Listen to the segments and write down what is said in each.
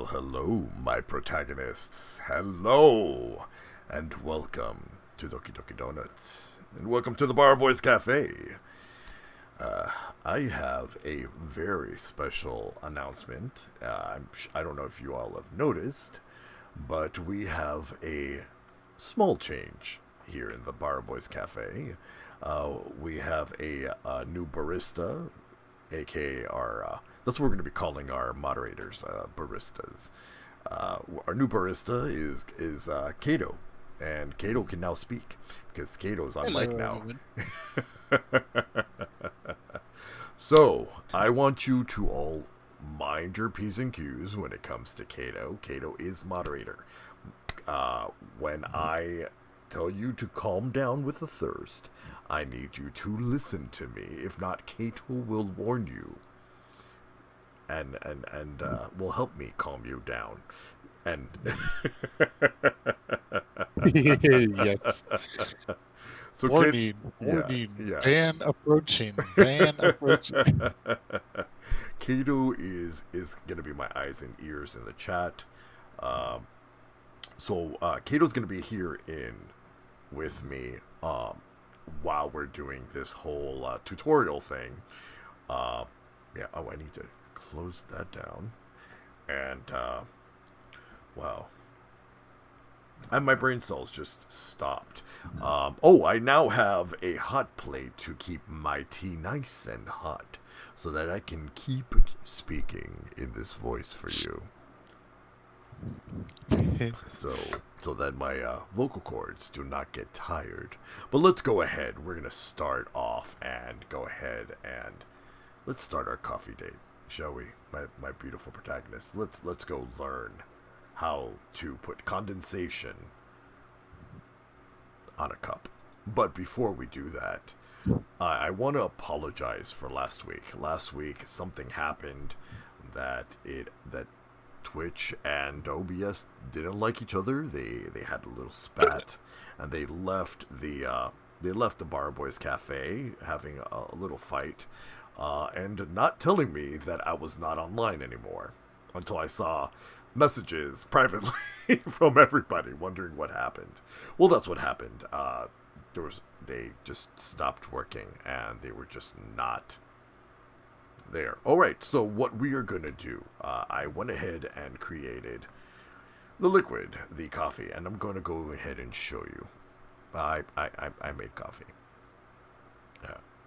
Well, hello, my protagonists. Hello, and welcome to Doki Doki Donuts, and welcome to the Bar Boys Cafe. I have a very special announcement. I don't know if you all have noticed, but we have a small change here in the Bar Boys Cafe. We have a new barista, aka our that's what we're going to be calling our moderators, baristas. Our new barista is Kato, and Kato can now speak because Kato's on mic now. So I want you to all mind your P's and Q's when it comes to Kato. Kato is moderator. When I tell you to calm down with the thirst, I need you to listen to me. If not, Kato will warn you. And will help me calm you down. And yes. So warning, ban approaching. Kato is gonna be my eyes and ears in the chat. So Kato's gonna be here with me while we're doing this whole tutorial thing. I need to close that down, and wow, and my brain cells just stopped. I now have a hot plate to keep my tea nice and hot, so that I can keep speaking in this voice for you. So that my vocal cords do not get tired. But let's go ahead. We're gonna start off and go ahead and let's start our coffee date, shall we? My beautiful protagonist. Let's go learn how to put condensation on a cup. But before we do that, I want to apologize for last week. Last week something happened that Twitch and OBS didn't like each other. They had a little spat, and they left the Bar Boys Cafe having a little fight, and not telling me that I was not online anymore until I saw messages privately from everybody wondering what happened. Well, that's what happened. They just stopped working, and they were just not there. Alright, so what we are going to do, I went ahead and created the liquid, the coffee, and I'm going to go ahead and show you. I made coffee.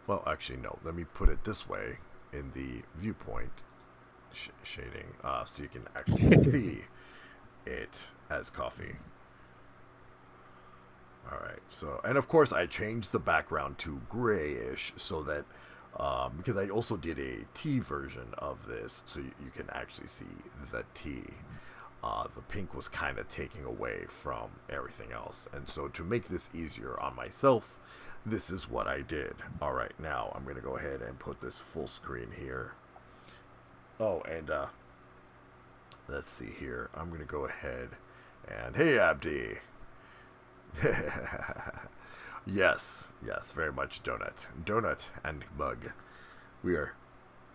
Well, actually, no. Let me put it this way in the viewpoint shading, so you can actually see it as coffee. Alright, so, and of course I changed the background to grayish so that because I also did a tea version of this, so you can actually see the tea. The pink was kind of taking away from everything else. And so to make this easier on myself, this is what I did. Alright, now I'm going to go ahead and put this full screen here. Oh, and let's see here. I'm going to go ahead and, hey Abdi! Yes, very much donut and mug.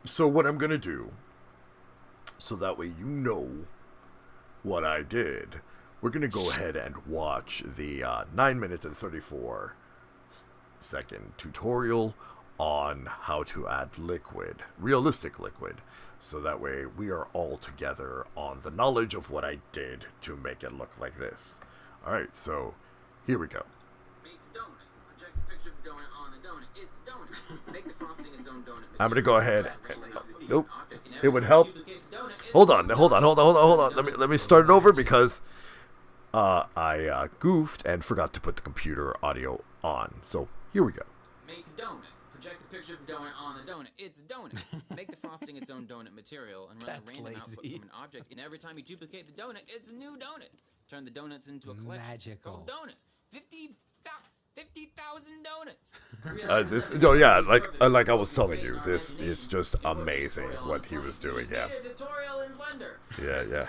So what I'm gonna do, so that way you know what I did, we're gonna go ahead and watch the 9 minutes and 34 second tutorial on how to add realistic liquid, so that way we are all together on the knowledge of what I did to make it look like this. Alright, so here we go. I'm gonna go ahead. Nope. It would help. Hold on. Let me start it over because I goofed and forgot to put the computer audio on. So here we go. Make a donut. Project a picture of a donut on the donut. It's a donut. Make the frosting its own donut material and run a random output from an object. And every time you duplicate the donut, it's a new donut. Turn the donuts into a collection. Magical. Called donuts. 50,000 donuts. Like I was telling you, this is just amazing what he was doing. Yeah. Tutorial in Blender. Yeah.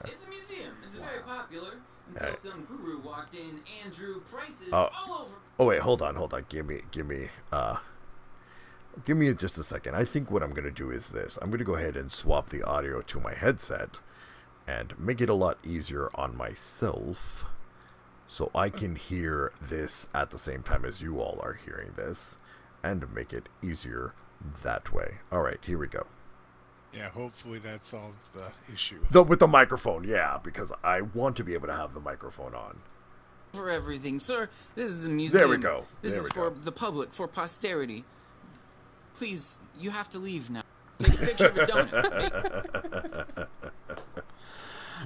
It's a museum. It's very popular. Until some guru walked in and drew prices all over. Oh wait, hold on. Give me. Give me just a second. I think what I'm going to do is this. I'm going to go ahead and swap the audio to my headset and make it a lot easier on myself so I can hear this at the same time as you all are hearing this and make it easier that way. All right, here we go. Yeah, hopefully that solves the issue. With the microphone, yeah, because I want to be able to have the microphone on. For everything, sir. This is a museum. There we go. This is for the public, for posterity. Please, you have to leave now. Take a picture of a donut.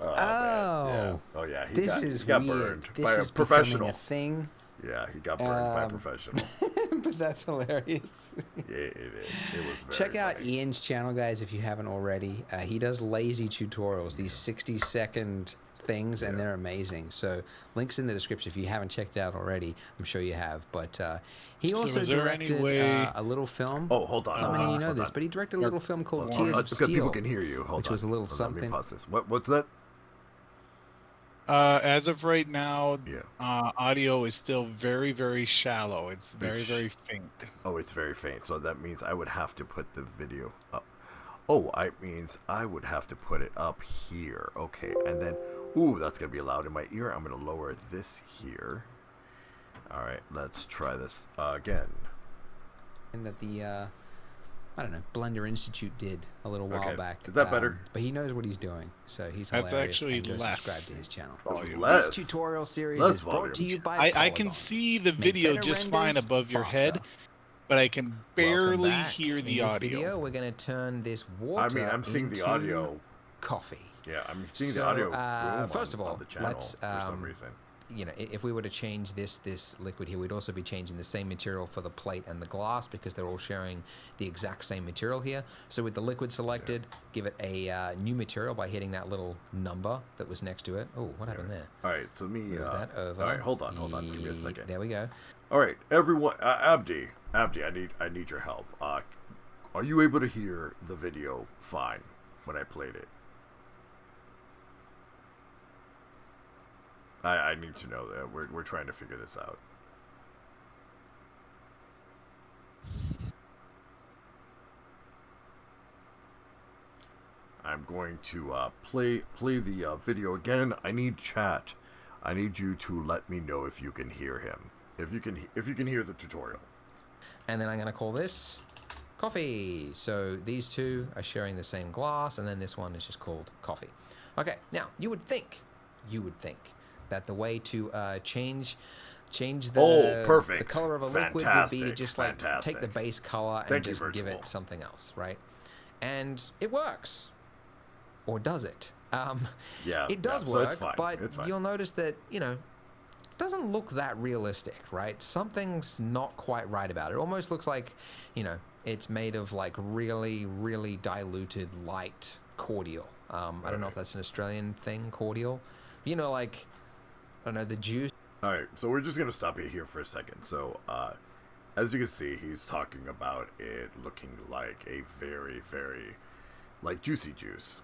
Oh. Yeah. Oh yeah. He got burned this by a is professional. A thing. Yeah, he got burned by a professional. But that's hilarious. Yeah, it is. It was very Check out funny. Ian's channel, guys, if you haven't already. He does lazy tutorials, these 60-second things, and they're amazing. So links in the description if you haven't checked it out already. I'm sure you have. But he also directed a little film. Oh, hold on. How many of you know this? But he directed a little film called Tears of Steel. People can hear you. Hold which on. was a little Hold on, something. let me pause this. What's that? As of right now, audio is still very, very shallow. It's very, very faint. Oh, it's very faint. So that means I would have to put the video up. Oh, it means I would have to put it up here. Okay, and then, ooh, that's going to be loud in my ear. I'm going to lower this here. All right, let's try this again. And that the, I don't know, Blender Institute did a little while back. Is that better? But he knows what he's doing, so he's That's hilarious. actually and go less. subscribe to his channel. Less. This tutorial series Less is brought to you by I can see the video just fine above your head, but I can barely hear the audio. Video, we're going to turn this water I'm seeing the audio. Coffee. Yeah, I'm seeing the audio boom first of all, on the channel let's, for some reason. You know, if we were to change this liquid here, we'd also be changing the same material for the plate and the glass because they're all sharing the exact same material here. So with the liquid selected, give it a new material by hitting that little number that was next to it. Oh, what happened there? All right, so me. Move that over. All right, hold on. Give me a second. There we go. All right, everyone. Abdi, I need your help. Are you able to hear the video fine when I played it? I need to know that. We're trying to figure this out. I'm going to play the video again. I need chat. I need you to let me know if you can hear him. If you can hear the tutorial. And then I'm going to call this coffee. So these two are sharing the same glass, and then this one is just called coffee. Okay, now you would think that the way to change the color of a liquid would be to just like take the base color and just give it something else, right? And it works. Or does it? It does work, so but you'll notice that, you know, it doesn't look that realistic, right? Something's not quite right about it. It almost looks like, you know, it's made of like really, really diluted light cordial. I don't know if that's an Australian thing, cordial. You know, like, I don't know, the juice. All right, so we're just going to stop it here for a second. So, as you can see, he's talking about it looking like a very, very, like, juicy juice.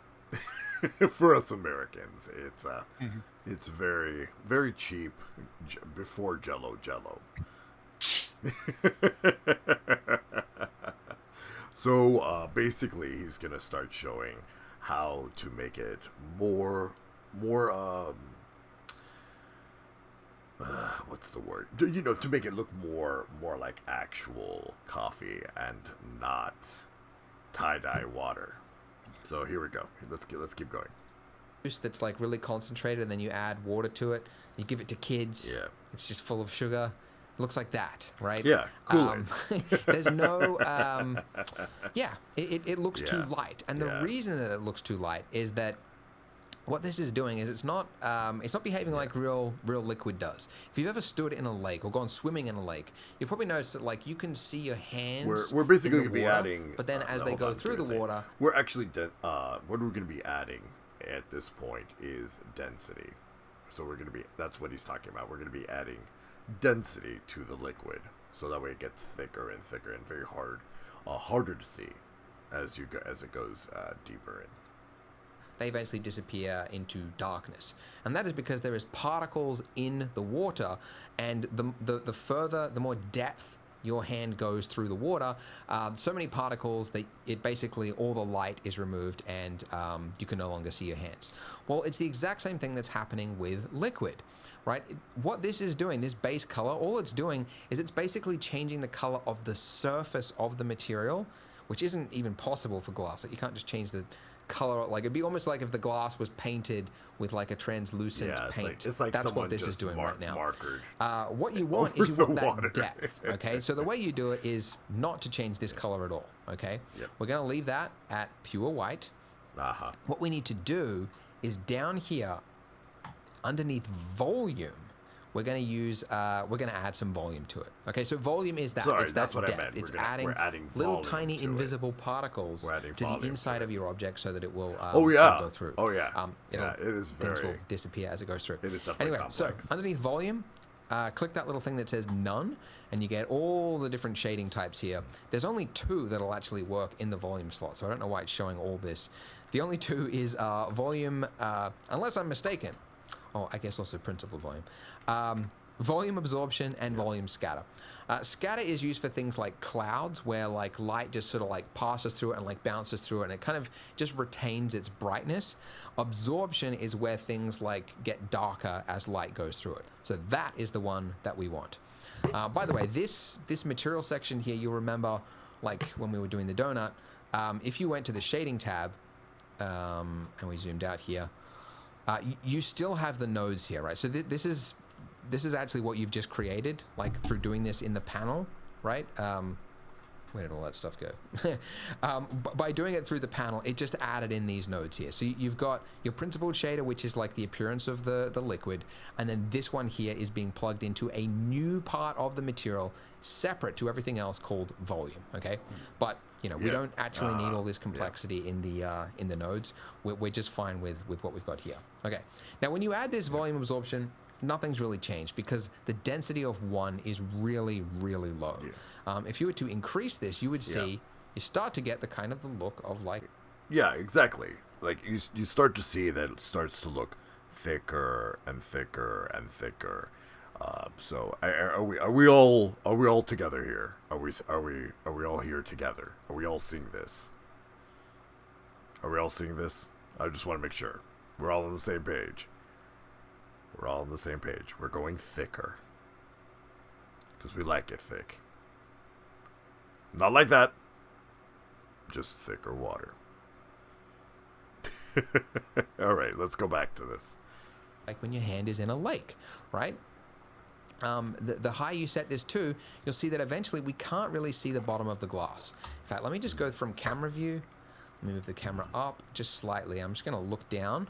For us Americans, it's very, very cheap before Jello. So, basically, he's going to start showing how to make it more what's the word? You know, to make it look more like actual coffee and not tie-dye water. So here we go. Let's keep going. Juice that's like really concentrated, and then you add water to it. You give it to kids. Yeah. It's just full of sugar. It looks like that, right? Yeah. Cool. There's no. It looks too light, and the reason that it looks too light is that what this is doing is it's not behaving like real liquid does. If you've ever stood in a lake or gone swimming in a lake, you'll probably notice that like you can see your hands. We're basically going to be water, adding. But then as they go through the water, we're actually what we're going to be adding at this point is density. So that's what he's talking about. We're going to be adding density to the liquid, so that way it gets thicker and thicker and very harder to see as it goes deeper in. they eventually disappear into darkness. And that is because there is particles in the water, and the more depth your hand goes through the water, so many particles that it basically, all the light is removed and you can no longer see your hands. Well, it's the exact same thing that's happening with liquid, right? What this is doing, this base color, all it's doing is it's basically changing the color of the surface of the material, which isn't even possible for glass. Like, you can't just change the color. Like, it'd be almost like if the glass was painted with like a translucent paint. It's like that's someone what this just is doing right now. Markered what you want is you over want the that water. depth. Okay, so the way you do it is not to change this color at all. Okay, we're going to leave that at pure white. What we need to do is down here underneath volume, we're going to use we're going to add some volume to it. Okay, so volume is that. Sorry, it's that's that what depth. I meant. It's We're adding little volume tiny to invisible particles to the inside to of your object so that it will go through. It is things very. will disappear as it goes through. It is definitely anyway, complex. so underneath volume, click that little thing that says none, and you get all the different shading types here. There's only 2 that'll actually work in the volume slot, so I don't know why it's showing all this. The only 2 is volume, unless I'm mistaken. Oh, I guess also principal volume. Volume absorption and volume scatter. Scatter is used for things like clouds, where like light just sort of like passes through it and like bounces through it, and it kind of just retains its brightness. Absorption is where things like get darker as light goes through it. So that is the one that we want. By the way, this material section here, you'll remember, like when we were doing the donut, if you went to the shading tab, and we zoomed out here, you still have the nodes here, right? So this is actually what you've just created, like through doing this in the panel, right? Where did all that stuff go? By doing it through the panel, it just added in these nodes here. So you've got your principled shader, which is like the appearance of the liquid, and then this one here is being plugged into a new part of the material separate to everything else called volume, okay? But you know, we don't actually need all this complexity in the nodes. We're just fine with what we've got here. Okay, now when you add this volume absorption, nothing's really changed because the density of 1 is really, really low. If you were to increase this, you would see you start to get the kind of the look of like... Yeah, exactly. Like you start to see that it starts to look thicker and thicker and thicker. So are we all together here? Are we all here together? Are we all seeing this? Are we all seeing this? I just want to make sure we're all on the same page. We're all on the same page. We're going thicker because we like it thick. Not like that. Just thicker water. All right, let's go back to this. Like when your hand is in a lake, right? The higher you set this to, you'll see that eventually we can't really see the bottom of the glass. In fact, let me just go from camera view. Let me move the camera up just slightly. I'm just going to look down.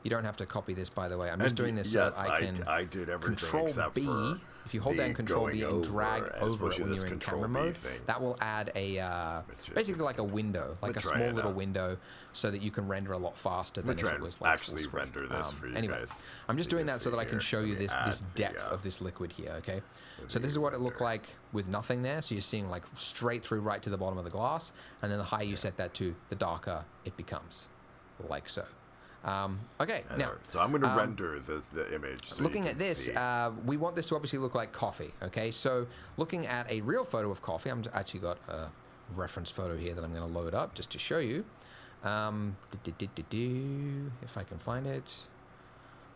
You don't have to copy this, by the way. I'm just doing this so that I can did everything Control except B. for If you hold down Control B and drag over it when you're in camera mode, thing. that will add a basically like a window, like a small little window, so that you can render a lot faster than if it was like actually full screen. render this for you anyway, guys. I'm just doing that so that I can show you this depth the, of this liquid here. Okay, so this is what it looked like with nothing there. So you're seeing like straight through right to the bottom of the glass, and then the higher you set that to, the darker it becomes, like so. Okay, now so I'm going to render the image. So looking at this, we want this to obviously look like coffee. Okay, so looking at a real photo of coffee, I'm actually got a reference photo here that I'm going to load up just to show you. If I can find it,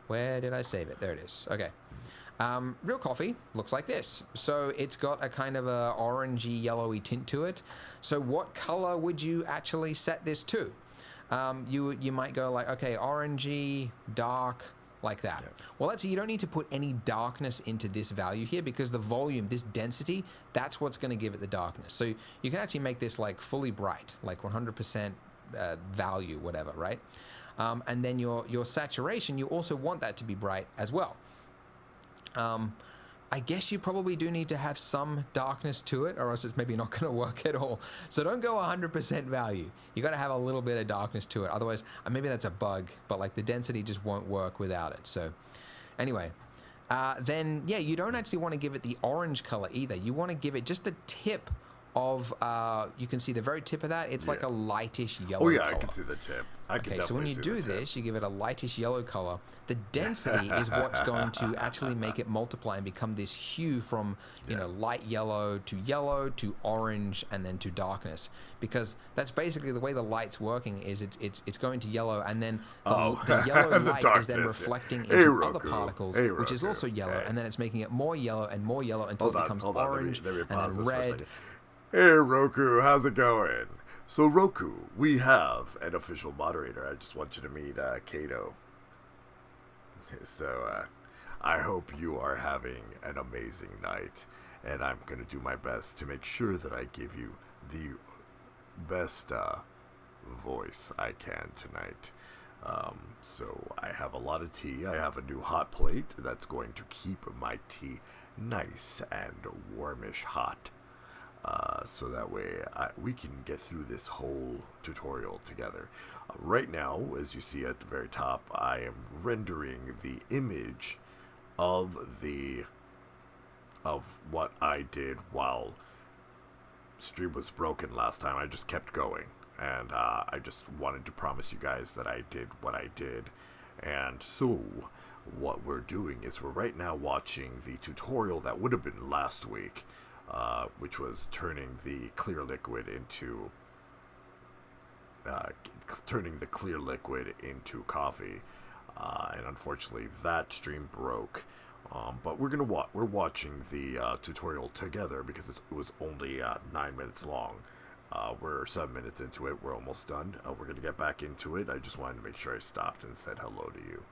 where did I save it? There it is. Okay. Real coffee looks like this. So it's got a kind of a orangey, yellowy tint to it. So what color would you actually set this to? You might go like, okay, orangey, dark, like that. Yeah. Well, actually, you don't need to put any darkness into this value here because the volume, this density, that's what's going to give it the darkness. So you can actually make this like fully bright, like 100% value, whatever, right? And then your saturation, you also want that to be bright as well. I guess you probably do need to have some darkness to it, or else it's maybe not going to work at all. So don't go 100% value. You got to have a little bit of darkness to it. Otherwise, maybe that's a bug, but like the density just won't work without it. So anyway, then yeah, you don't actually want to give it the orange color either. You want to give it just the tip of, you can see the very tip of that. It's like a lightish yellow Oh yeah, color. I can see the tip. I can Okay, so when definitely you see do the tip. this, you give it a lightish yellow color. The density is what's going to actually make it multiply and become this hue from, you know, light yellow to orange and then to darkness. Because that's basically the way the light's working. Is it's going to yellow, and then the yellow The light is then darkness, reflecting Hey, into other Roku. particles, Hey, which is Roku. also yellow, Hey. and then it's making it more yellow and more yellow until it becomes orange Let me and pause then this for a red. second. Hey Roku, how's it going? So Roku, we have an official moderator. I just want you to meet Kato. So I hope you are having an amazing night, and I'm gonna do my best to make sure that I give you the best voice I can tonight. So I have a lot of tea. I have a new hot plate that's going to keep my tea nice and warmish hot. So that way we can get through this whole tutorial together. Right now, as you see at the very top, I am rendering the image of what I did while stream was broken last time. I just kept going, and I just wanted to promise you guys that I did what I did. And so what we're doing is we're right now watching the tutorial that would have been last week, which was turning the clear liquid into coffee, and unfortunately that stream broke. But we're watching the tutorial together because it was only 9 minutes long. We're 7 minutes into it. We're almost done. We're gonna get back into it. I just wanted to make sure I stopped and said hello to you.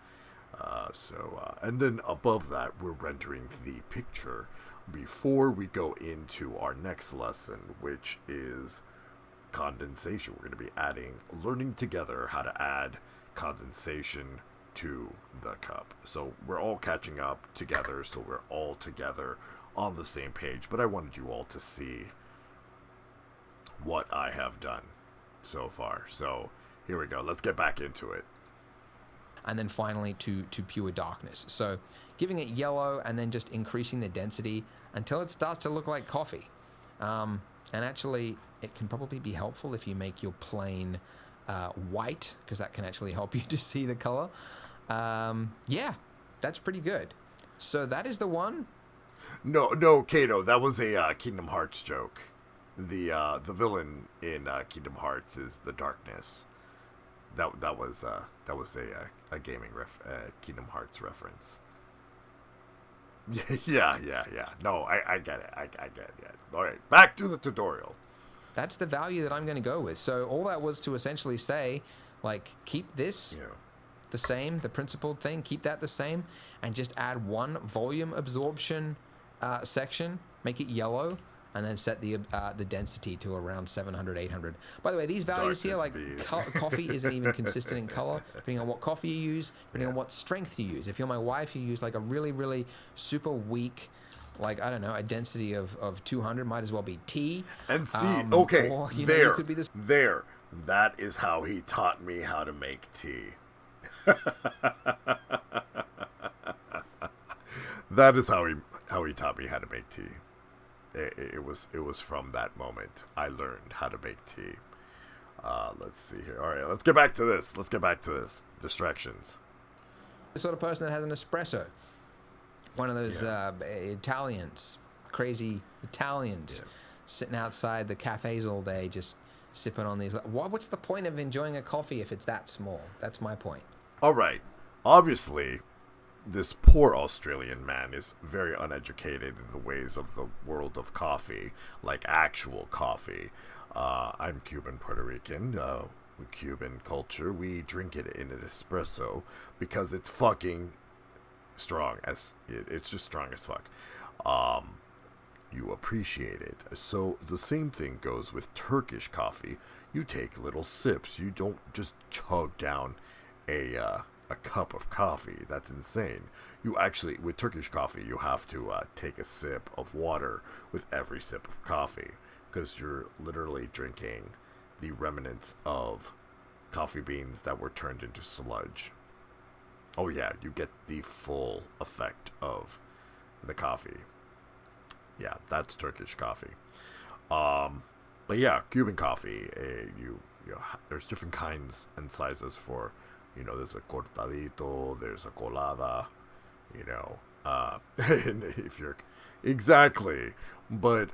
And then above that, we're rendering the picture before we go into our next lesson, which is condensation. We're going to be learning together how to add condensation to the cup. So we're all catching up together, so we're all together on the same page. But I wanted you all to see what I have done so far. So here we go. Let's get back into it. And then finally to pure darkness. So giving it yellow and then just increasing the density until it starts to look like coffee. And actually, it can probably be helpful if you make your plane white, because that can actually help you to see the color. Yeah, that's pretty good. So that is the one. No, Kato, that was a Kingdom Hearts joke. The villain in Kingdom Hearts is the darkness. That was a gaming Kingdom Hearts reference. Yeah. No, I get it. I get it. Yeah. All right, back to the tutorial. That's the value that I'm going to go with. So all that was to essentially say, like, keep this the same, the principled thing, keep that the same, and just add one volume absorption section, make it yellow, and then set the density to around 700, 800. By the way, these values here, like coffee isn't even consistent in color, depending on what coffee you use, depending on what strength you use. If you're my wife, you use like a really, really super weak, like, I don't know, a density of 200, might as well be tea. And see, or, there, could be this. there, that is how he taught me how to make tea. That is how he taught me how to make tea. It was from that moment I learned how to make tea. Let's see here. All right, let's get back to this. Distractions. The sort of person that has an espresso. One of those Italians, crazy Italians, sitting outside the cafes all day, just sipping on these. What's the point of enjoying a coffee if it's that small? That's my point. All right. Obviously, this poor Australian man is very uneducated in the ways of the world of coffee, like actual coffee. I'm Cuban, Puerto Rican. Cuban culture, we drink it in an espresso because it's fucking strong. It's just strong as fuck. You appreciate it. So the same thing goes with Turkish coffee. You take little sips. You don't just chug down a cup of coffee. That's insane. You actually, with Turkish coffee, you have to take a sip of water with every sip of coffee, because you're literally drinking the remnants of coffee beans that were turned into sludge. Oh yeah, you get the full effect of the coffee. Yeah, that's Turkish coffee. But yeah, Cuban coffee. There's different kinds and sizes for, there's a cortadito, there's a colada, and if you're exactly, but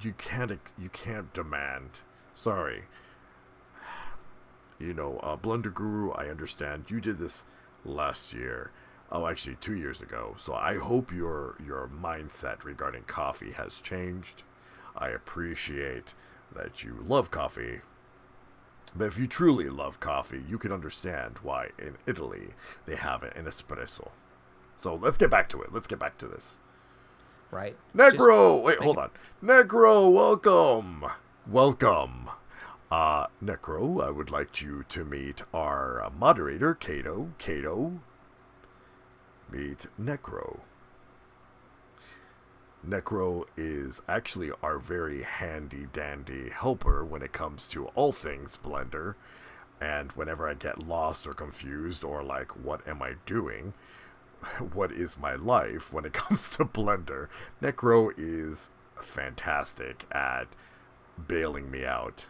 you can't demand. Sorry, Blender Guru. I understand you did this last year. Oh, actually, 2 years ago. So I hope your mindset regarding coffee has changed. I appreciate that you love coffee. But if you truly love coffee, you can understand why in Italy they have an espresso. So let's get back to it. Let's get back to this. Right. Negro! Wait, hold on. Negro, welcome! Welcome. Necro, I would like you to meet our moderator, Kato. Kato, meet Necro. Necro is actually our very handy-dandy helper when it comes to all things Blender. And whenever I get lost or confused or like, what am I doing? What is my life when it comes to Blender? Necro is fantastic at bailing me out.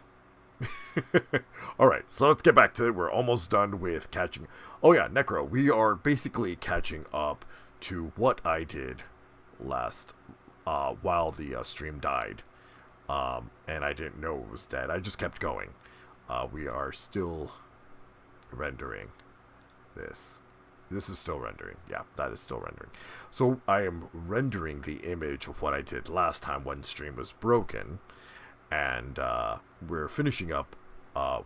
Alright, so let's get back to it. We're almost done with catching... Oh yeah, Necro, we are basically catching up to what I did last... while the stream died. And I didn't know it was dead. I just kept going. We are still rendering this. This is still rendering. Yeah, that is still rendering. So I am rendering the image of what I did last time when stream was broken. And we're finishing up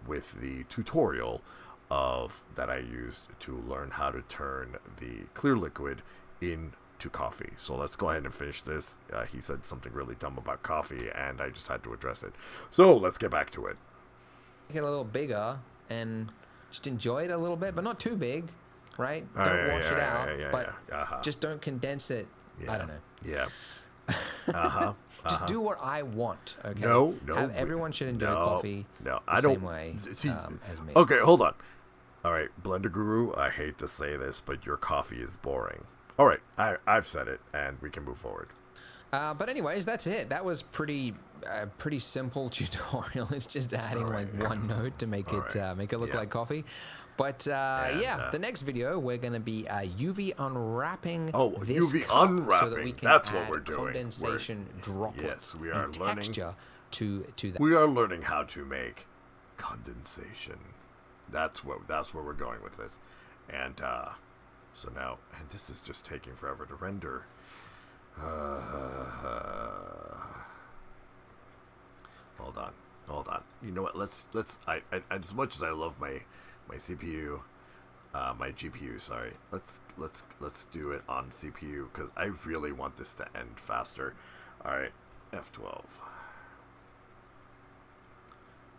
with the tutorial that I used to learn how to turn the clear liquid into coffee. So let's go ahead and finish this. He said something really dumb about coffee, and I just had to address it. So let's get back to it. Make it a little bigger and just enjoy it a little bit, but not too big, right? Don't wash it out, but just don't condense it. Yeah. I don't know. Yeah. Just do what I want, okay? No. Everyone should enjoy coffee the same way as me. Okay, hold on. All right, Blender Guru, I hate to say this, but your coffee is boring. All right, I've said it, and we can move forward. But anyways, that's it. That was pretty simple tutorial. It's just adding like one node to make it look like coffee. But the next video we're going to be UV unwrapping. Oh, this UV cup unwrapping. So that we can That's add what we're doing. Condensation droplets. Yes, we are learning texture to that. We are learning how to make condensation. That's where we're going with this. And so now, and this is just taking forever to render. Hold on. You know what? Let's. I as much as I love my CPU, my GPU. Sorry. Let's do it on CPU because I really want this to end faster. All right, F12.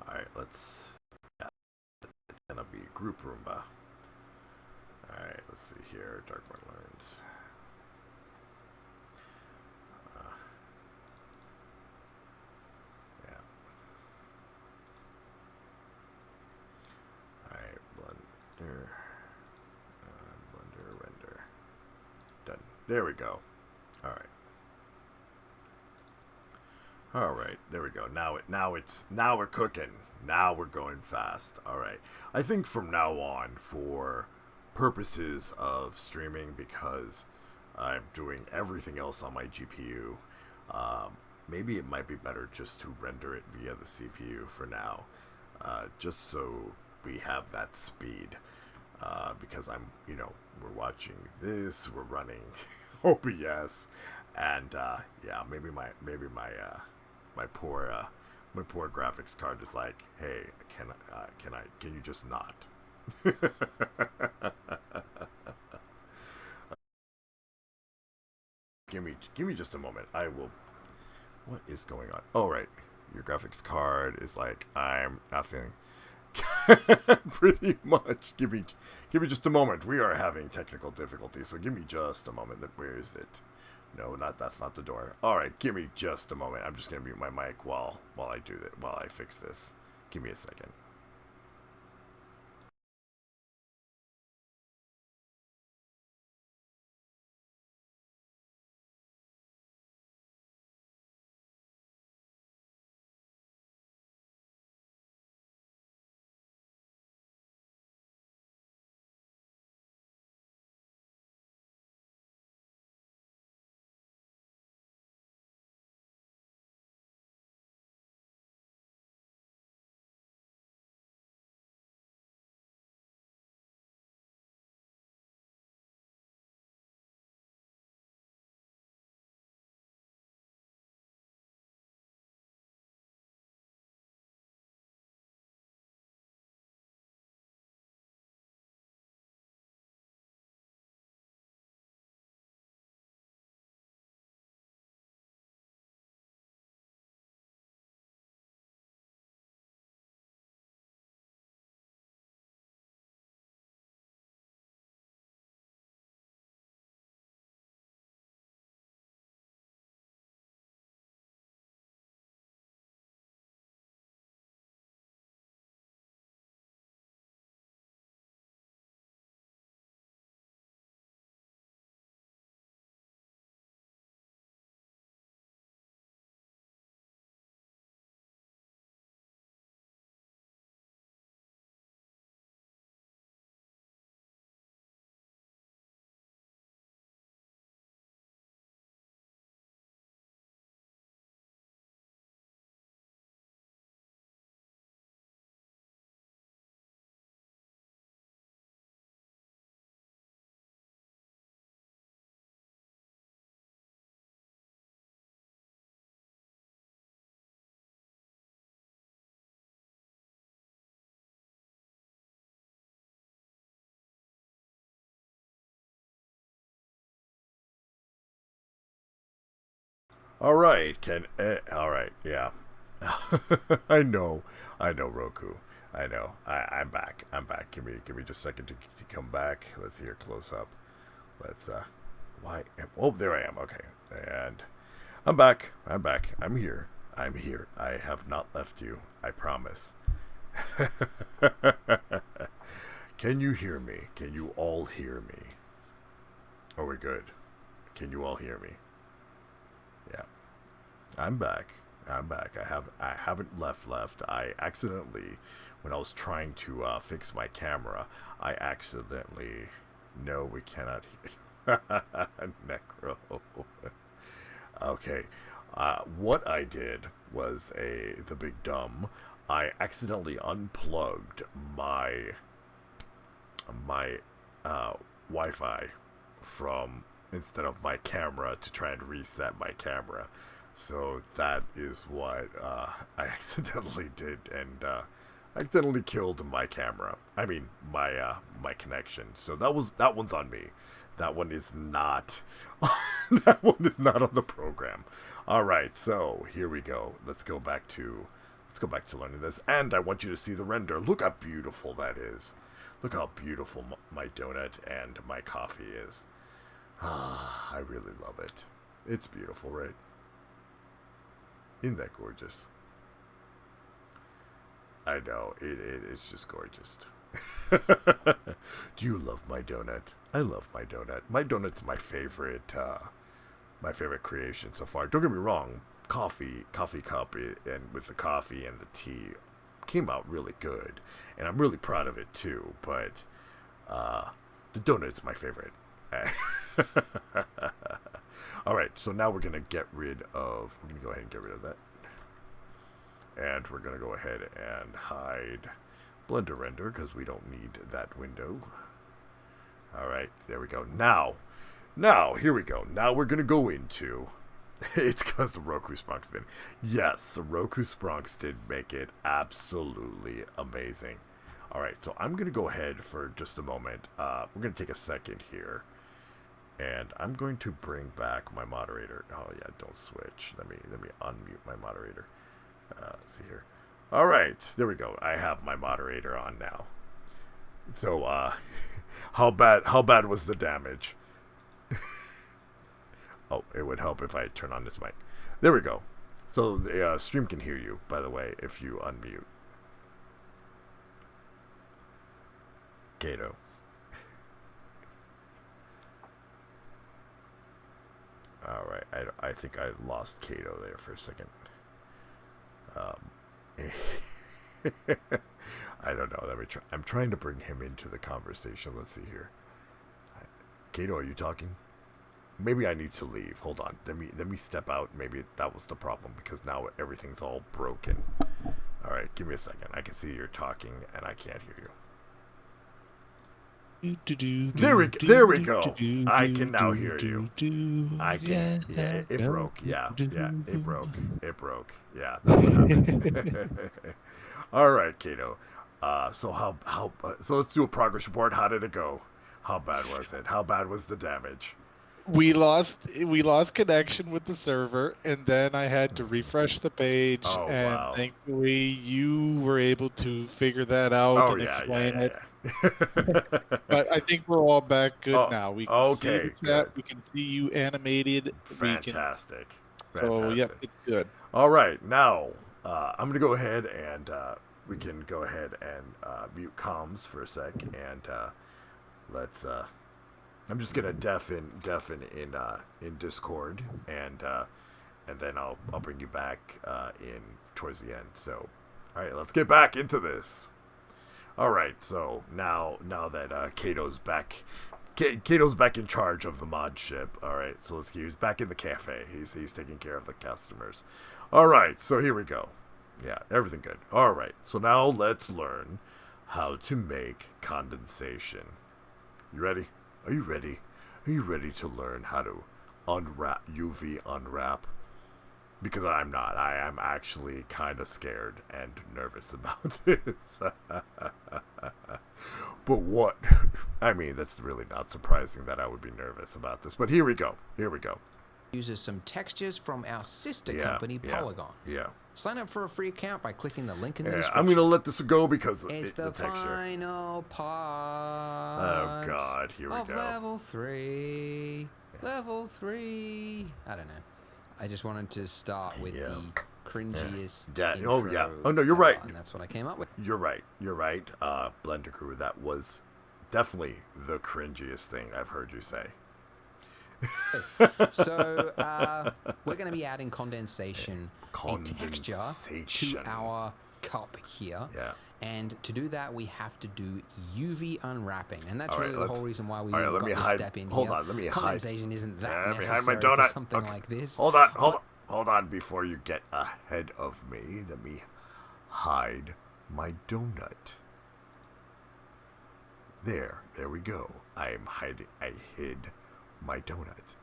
All right, let's. Yeah, it's gonna be Group Roomba. All right, let's see here. Darkborne Learns. Blender render. Done. There we go. All right. There we go. Now we're cooking. Now we're going fast. All right. I think from now on, for purposes of streaming, because I'm doing everything else on my GPU, maybe it might be better just to render it via the CPU for now, just so we have that speed. Because we're watching this, we're running OBS, and maybe my poor graphics card is like, hey, can you just not? Give me just a moment. I will. What is going on? Oh, right, your graphics card is like, I'm not feeling. Pretty much. Give me just a moment. We are having technical difficulties, so give me just a moment. Where is it? No, that's not the door. All right, give me just a moment. I'm just gonna mute my mic while I fix this. Give me a second. All right, all right, yeah. I know, Roku. I know. I'm back. Give me just a second to come back. Let's hear close up. Let's why? Oh, there I am. Okay, and I'm back. I'm here. I have not left you. I promise. Can you hear me? Can you all hear me? Are we good? Can you all hear me? Yeah. I'm back. I haven't left. I accidentally, when I was trying to fix my camera, I accidentally. No, we cannot. Necro. Okay. What I did was the big dumb. I accidentally unplugged my Wi-Fi from instead of my camera to try and reset my camera. So that is what I accidentally did, and I accidentally killed my camera. I mean my connection. So that one's on me. That one is not. That one is not on the program. All right, so here we go. Let's go back to learning this, and I want you to see the render. Look how beautiful that is. Look how beautiful my donut and my coffee is. Ah, I really love it. It's beautiful, right? Isn't that gorgeous? I know, it's just gorgeous. Do you love my donut? I love my donut. My donut's my favorite creation so far. Don't get me wrong, coffee cup and with the coffee and the tea came out really good, and I'm really proud of it too, but the donut's my favorite. Alright, so now we're gonna go ahead and get rid of that. And we're gonna go ahead and hide Blender render because we don't need that window. Alright, there we go. Now, here we go. Now we're gonna go into it's because the Roku Sprunks did. Yes, the Roku Sprunks did make it absolutely amazing. Alright, so I'm gonna go ahead for just a moment. We're gonna take a second here. And I'm going to bring back my moderator. Oh yeah, don't switch. Let me unmute my moderator. Let's see here. All right, there we go. I have my moderator on now. So, how bad was the damage? Oh, it would help if I turn on this mic. There we go. So the stream can hear you, by the way, if you unmute. Kato. Alright, I think I lost Kato there for a second. I don't know. I'm trying to bring him into the conversation. Let's see here. Kato, are you talking? Maybe I need to leave. Hold on. Let me step out. Maybe that was the problem because now everything's all broken. Alright, give me a second. I can see you're talking and I can't hear you. There we go. I can now hear you. I can. Yeah, it broke. Yeah, it broke. Yeah, that's what happened. All right, Kato. So so let's do a progress report. How did it go? How bad was it? How bad was the damage? We lost connection with the server, and then I had to refresh the page. Wow. Thankfully, you were able to figure that out and explain it. But I think we're all back good now. We can see the chat. We can see you animated. Fantastic. So, yep, it's good. All right, now I'm going to go ahead and we can go ahead and mute comms for a sec, and let's. I'm just gonna deafen in Discord, and then I'll bring you back in towards the end. So, all right, let's get back into this. All right, so now that Kato's back in charge of the mod ship. All right, so he's back in the cafe. He's taking care of the customers. All right, so here we go. Yeah, everything good. All right, so now let's learn how to make condensation. You ready? Are you ready? Are you ready to learn how to UV unwrap? Because I'm not. I am actually kind of scared and nervous about this. But what? I mean, that's really not surprising that I would be nervous about this. But here we go. uses some textures from our sister company, Polygon. Yeah. Sign up for a free account by clicking the link in the description. I'm going to let this go because it's the texture. Final part. Oh, God. Here we go. Level 3. Level 3. I don't know. I just wanted to start with the cringiest intro. Oh, yeah. Oh, no, you're right. And that's what I came up with. You're right. Blender Crew, that was definitely the cringiest thing I've heard you say. So we're going to be adding condensation, a texture to our cup here. Yeah. And to do that, we have to do UV unwrapping, and that's right, really the whole reason why we got this hide, step in hold here. On, let me condensation isn't that let me necessary hide my donut. for something like this. Hold on, before you get ahead of me, let me hide my donut. There we go. I hid my donut.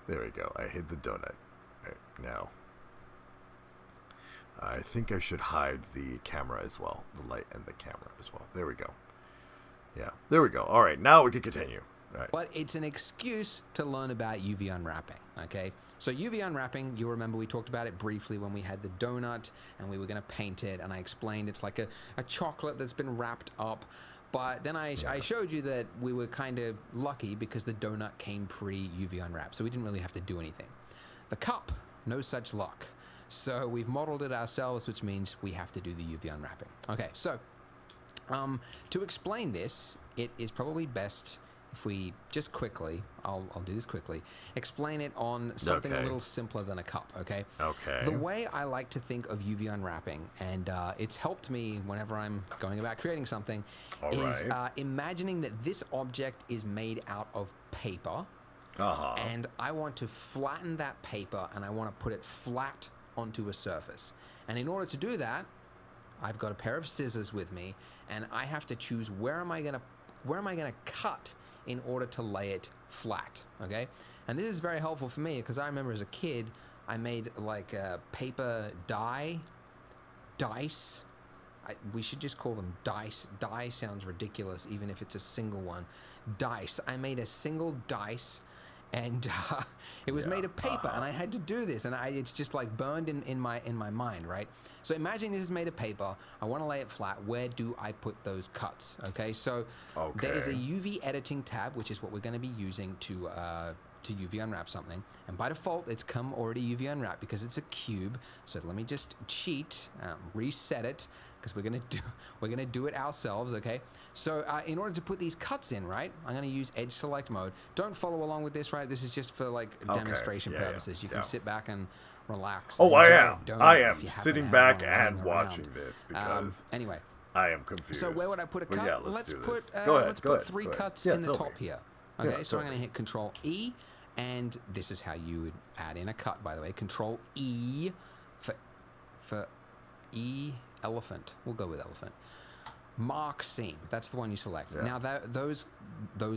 There we go. I hid the donut. Right, now, I think I should hide the camera as well. The light and the camera as well. There we go. Yeah, there we go. All right, now we can continue. All right. But it's an excuse to learn about UV unwrapping, okay? So UV unwrapping, you'll remember we talked about it briefly when we had the donut and we were going to paint it, and I explained it's like a chocolate that's been wrapped up. But then I showed you that we were kind of lucky because the donut came pre-UV unwrapped, so we didn't really have to do anything. The cup, no such luck. So we've modeled it ourselves, which means we have to do the UV unwrapping. Okay, so to explain this, it is probably best if we just quickly, I'll do this quickly, explain it on something a little simpler than a cup, okay? Okay. The way I like to think of UV unwrapping, and it's helped me whenever I'm going about creating something, is imagining that this object is made out of paper, and I want to flatten that paper, and I want to put it flat onto a surface. And in order to do that, I've got a pair of scissors with me, and I have to choose where am I gonna cut in order to lay it flat, okay? And this is very helpful for me because I remember as a kid, I made like a paper dice. We should just call them dice. Die sounds ridiculous, even if it's a single one. Dice. I made a single dice, and it was made of paper, and I had to do this, and it's just like burned in my mind, right? So imagine this is made of paper. I want to lay it flat. Where do I put those cuts? Okay, so there is a UV editing tab, which is what we're going to be using to UV unwrap something, and by default it's come already UV unwrapped because it's a cube. So let me just cheat, reset it, because we're gonna do it ourselves. Okay, so in order to put these cuts in, right, I'm gonna use edge select mode. Don't follow along with this, right? This is just for like demonstration purposes. You can sit back and relax. Oh, I am sitting back and watching this because anyway, I am confused. So where would I put a cut? Yeah, let's put three cuts in the top here. Okay, so I'm going to hit Control E, and this is how you would add in a cut, by the way. Control E for E, elephant. We'll go with elephant. Mark seam. That's the one you select. Yeah. Now, those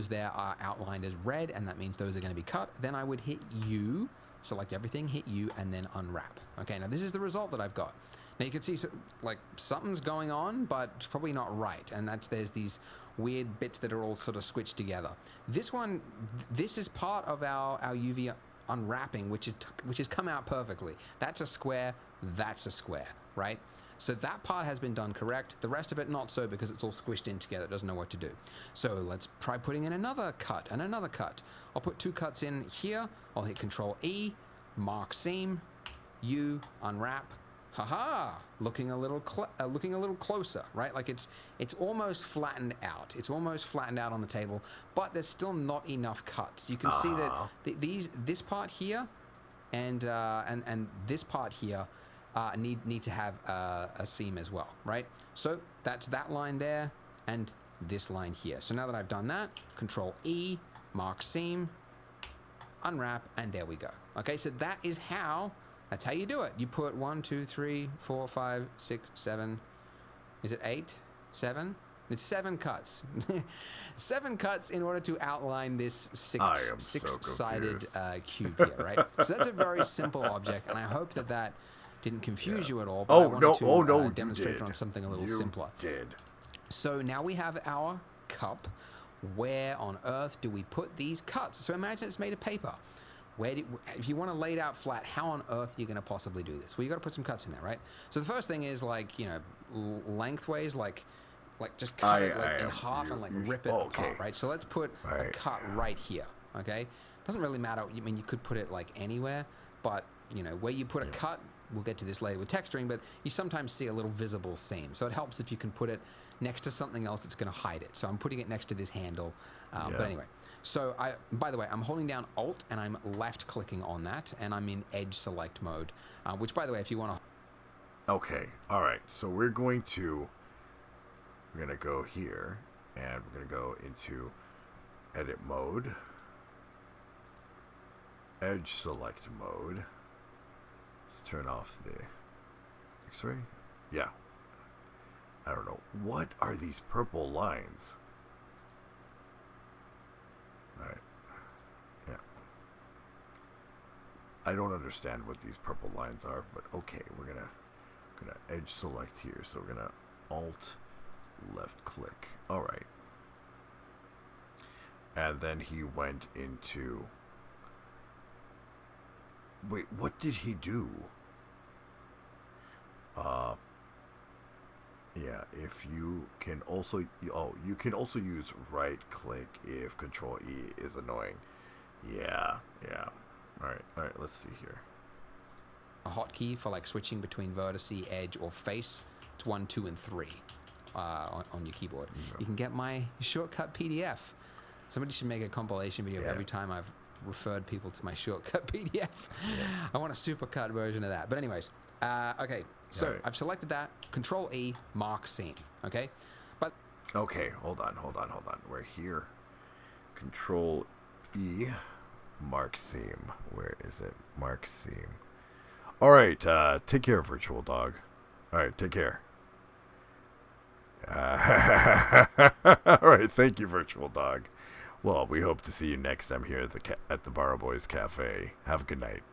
there are outlined as red, and that means those are going to be cut. Then I would hit U, select everything, hit U, and then unwrap. Okay, now this is the result that I've got. Now you can see like something's going on, but it's probably not right, and there's these weird bits that are all sort of squished together. This is part of our UV unwrapping, which has come out perfectly. That's a square, right? So that part has been done correct. The rest of it not so, because it's all squished in together. It doesn't know what to do. So let's try putting in another cut and another cut. I'll put 2 cuts in here. I'll hit Control E, mark seam, U, unwrap. Haha, looking a little closer, right? Like it's almost flattened out. It's almost flattened out on the table, but there's still not enough cuts. You can see that this part here and this part here need to have a seam as well, right? So that's that line there and this line here. So now that I've done that, Control E, mark seam, unwrap, and there we go. Okay, so that's how you do it. You put 1, 2, 3, 4, 5, 6, 7. Is it 8? 7? It's 7 cuts. 7 cuts in order to outline this six-sided cube here, right? So that's a very simple object, and I hope that didn't confuse you at all. But I wanted to demonstrate it on something a little simpler. Did. So now we have our cup. where on earth do we put these cuts? So imagine it's made of paper. If you want to lay it out flat, how on earth are you going to possibly do this? Well, you got to put some cuts in there, right? So the first thing is like, you know, lengthways, like just cut it in half and like rip it apart, right? So let's put a cut right here, okay? Doesn't really matter. I mean, you could put it like anywhere, but you know, where you put a cut, we'll get to this later with texturing, but you sometimes see a little visible seam. So it helps if you can put it next to something else that's going to hide it. So I'm putting it next to this handle. But anyway, so by the way, I'm holding down Alt and I'm left clicking on that, and I'm in edge select mode, which by the way, if you want to... Okay, all right. So we're going to go here, and we're going to go into edit mode, edge select mode. Let's turn off the X-ray. Yeah. I don't know. What are these purple lines? Alright. Yeah. I don't understand what these purple lines are, but okay, we're gonna edge select here. So we're gonna Alt left click. Alright. And then he went into... Wait, what did he do? Yeah, if you can also... you can also use right click if Control E is annoying. Yeah. Alright, let's see here. A hotkey for like switching between vertice, edge, or face. It's 1, 2, and 3 on your keyboard. Yeah. You can get my shortcut PDF. Somebody should make a compilation video of every time I've referred people to my shortcut PDF. Yeah. I want a supercut version of that. But anyways, okay. So I've selected that. Control E, mark seam. Okay, but okay, hold on. We're here. Control E, mark seam. Where is it? Mark seam. All right. Take care, virtual dog. All right, take care. All right, thank you, virtual dog. Well, we hope to see you next time here at the Barrow Boys Cafe. Have a good night.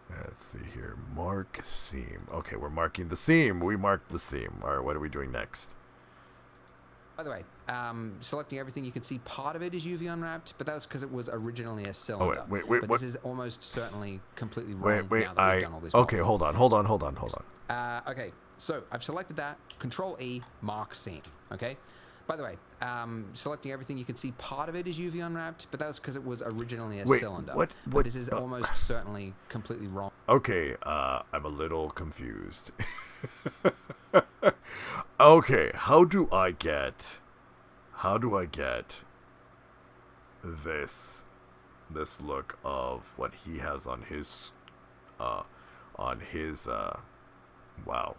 Let's see here. Mark seam. Okay, we're marking the seam. We marked the seam. All right, what are we doing next? By the way, selecting everything, you can see part of it is UV unwrapped, but that's because it was originally a cylinder. Oh, wait, but what? this is almost certainly completely wrong now that we've done all this. Okay, hold on. Okay, so I've selected that. Control E, mark seam. Okay. By the way, selecting everything, you can see part of it is UV unwrapped, but that's because it was originally a cylinder. What? But this is almost certainly completely wrong. Okay, I'm a little confused. Okay, how do I get this look of what he has on his wow.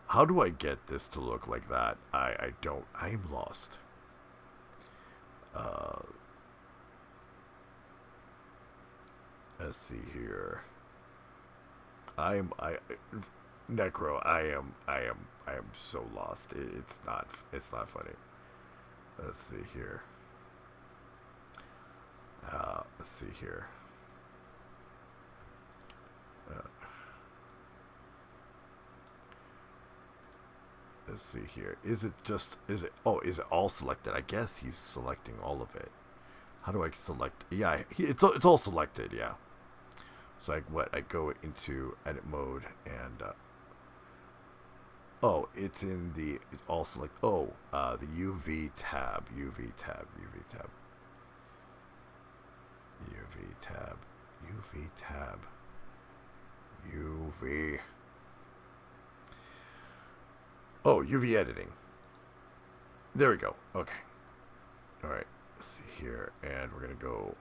How do I get this to look like that? I don't. I am lost. Let's see here. Necro. I am so lost. It's not funny. Let's see here. Let's see here. Let's see here. Is it all selected? I guess he's selecting all of it. How do I select? Yeah, it's all selected, yeah. So I go into edit mode and it's in the all select. The UV tab. Oh, UV editing. There we go. Okay. All right. Let's see here, and we're gonna go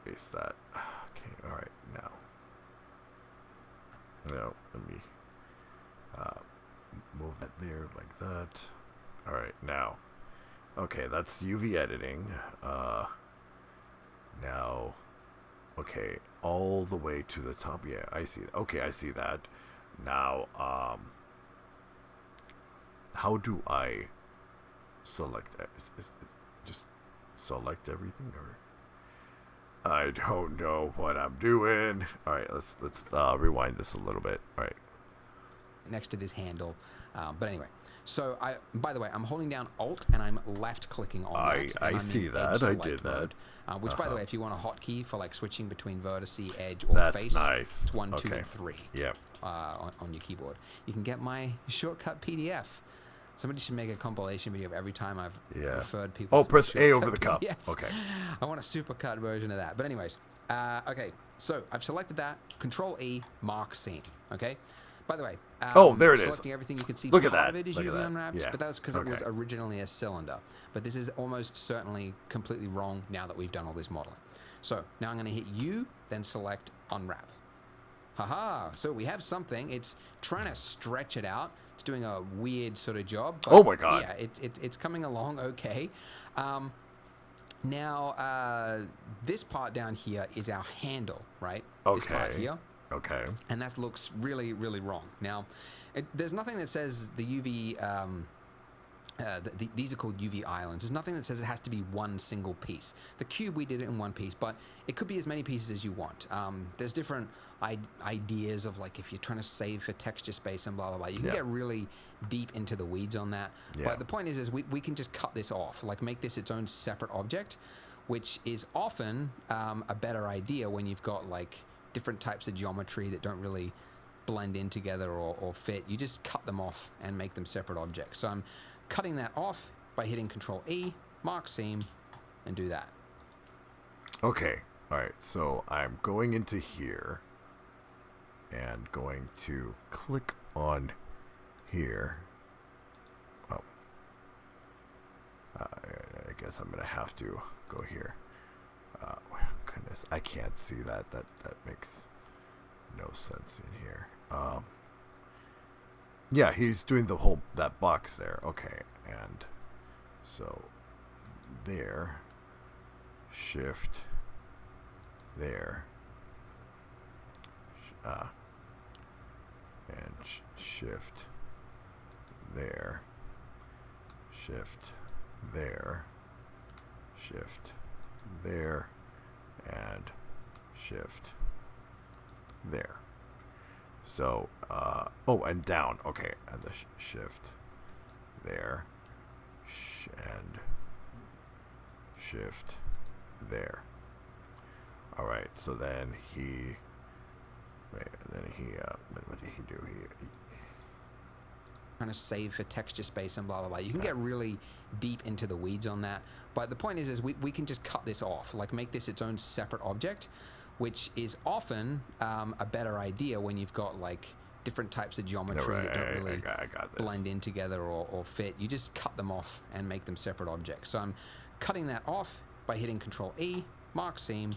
paste that. Okay. All right. Now, let me move that there like that. All right. Now, okay, that's UV editing. Now, okay, all the way to the top. Yeah, I see. Okay, I see that. Now, how do I select that? Just select everything, or I don't know what I'm doing. All right, let's rewind this a little bit. All right. Next to this handle, But anyway, so by the way, I'm holding down Alt and I'm left clicking on that. I see that. I did that. Which, by the way, if you want a hotkey for like switching between vertice, edge, or That's face, nice. it's 1, 2, and 3. Yep. On your keyboard. You can get my shortcut PDF. Somebody should make a compilation video of every time I've referred people. Oh, press A over the cup. PDF. Okay. I want a supercut version of that. But anyways, okay. So I've selected that. Control E, mark seam. Okay. By the way, there it is. Selecting everything you can see. Look at part that. of it is Look at UV that. unwrapped, Yeah. but that was because it was Okay. originally a cylinder. But this is almost certainly completely wrong now that we've done all this modeling. So now I'm going to hit U, then select unwrap. Haha, so we have something. It's trying to stretch it out. It's doing a weird sort of job. But Oh my God. Yeah, it's coming along okay. Now, this part down here is our handle, right? This part here. Okay. And that looks really, really wrong. Now, there's nothing that says the UV... these are called UV islands. There's nothing that says it has to be one single piece. The cube, we did it in one piece, but it could be as many pieces as you want. There's different ideas of like if you're trying to save for texture space and blah, blah, blah. You can get really deep into the weeds on that. Yeah. But the point is we can just cut this off, like make this its own separate object, which is often a better idea when you've got like different types of geometry that don't really blend in together or fit. You just cut them off and make them separate objects. So I'm cutting that off by hitting Control E, mark seam, and do that. Okay. All right. So I'm going into here and going to click on here. Oh. I guess I'm going to have to go here. Goodness, I can't see that. That makes no sense in here. Yeah, he's doing the whole, that box there. Okay, and so there, shift, there, and shift, there, shift, there, shift, there, and shift, there. So, oh, and down. Okay, and the shift there, and shift there. All right. So then he, wait, and then he, what did he do? He Trying to save for texture space and blah, blah, blah. You can get really deep into the weeds on that. But the point is we can just cut this off, like make this its own separate object, which is often a better idea when you've got like different types of geometry that don't really blend in together or fit. You just cut them off and make them separate objects. So I'm cutting that off by hitting Control E, mark seam,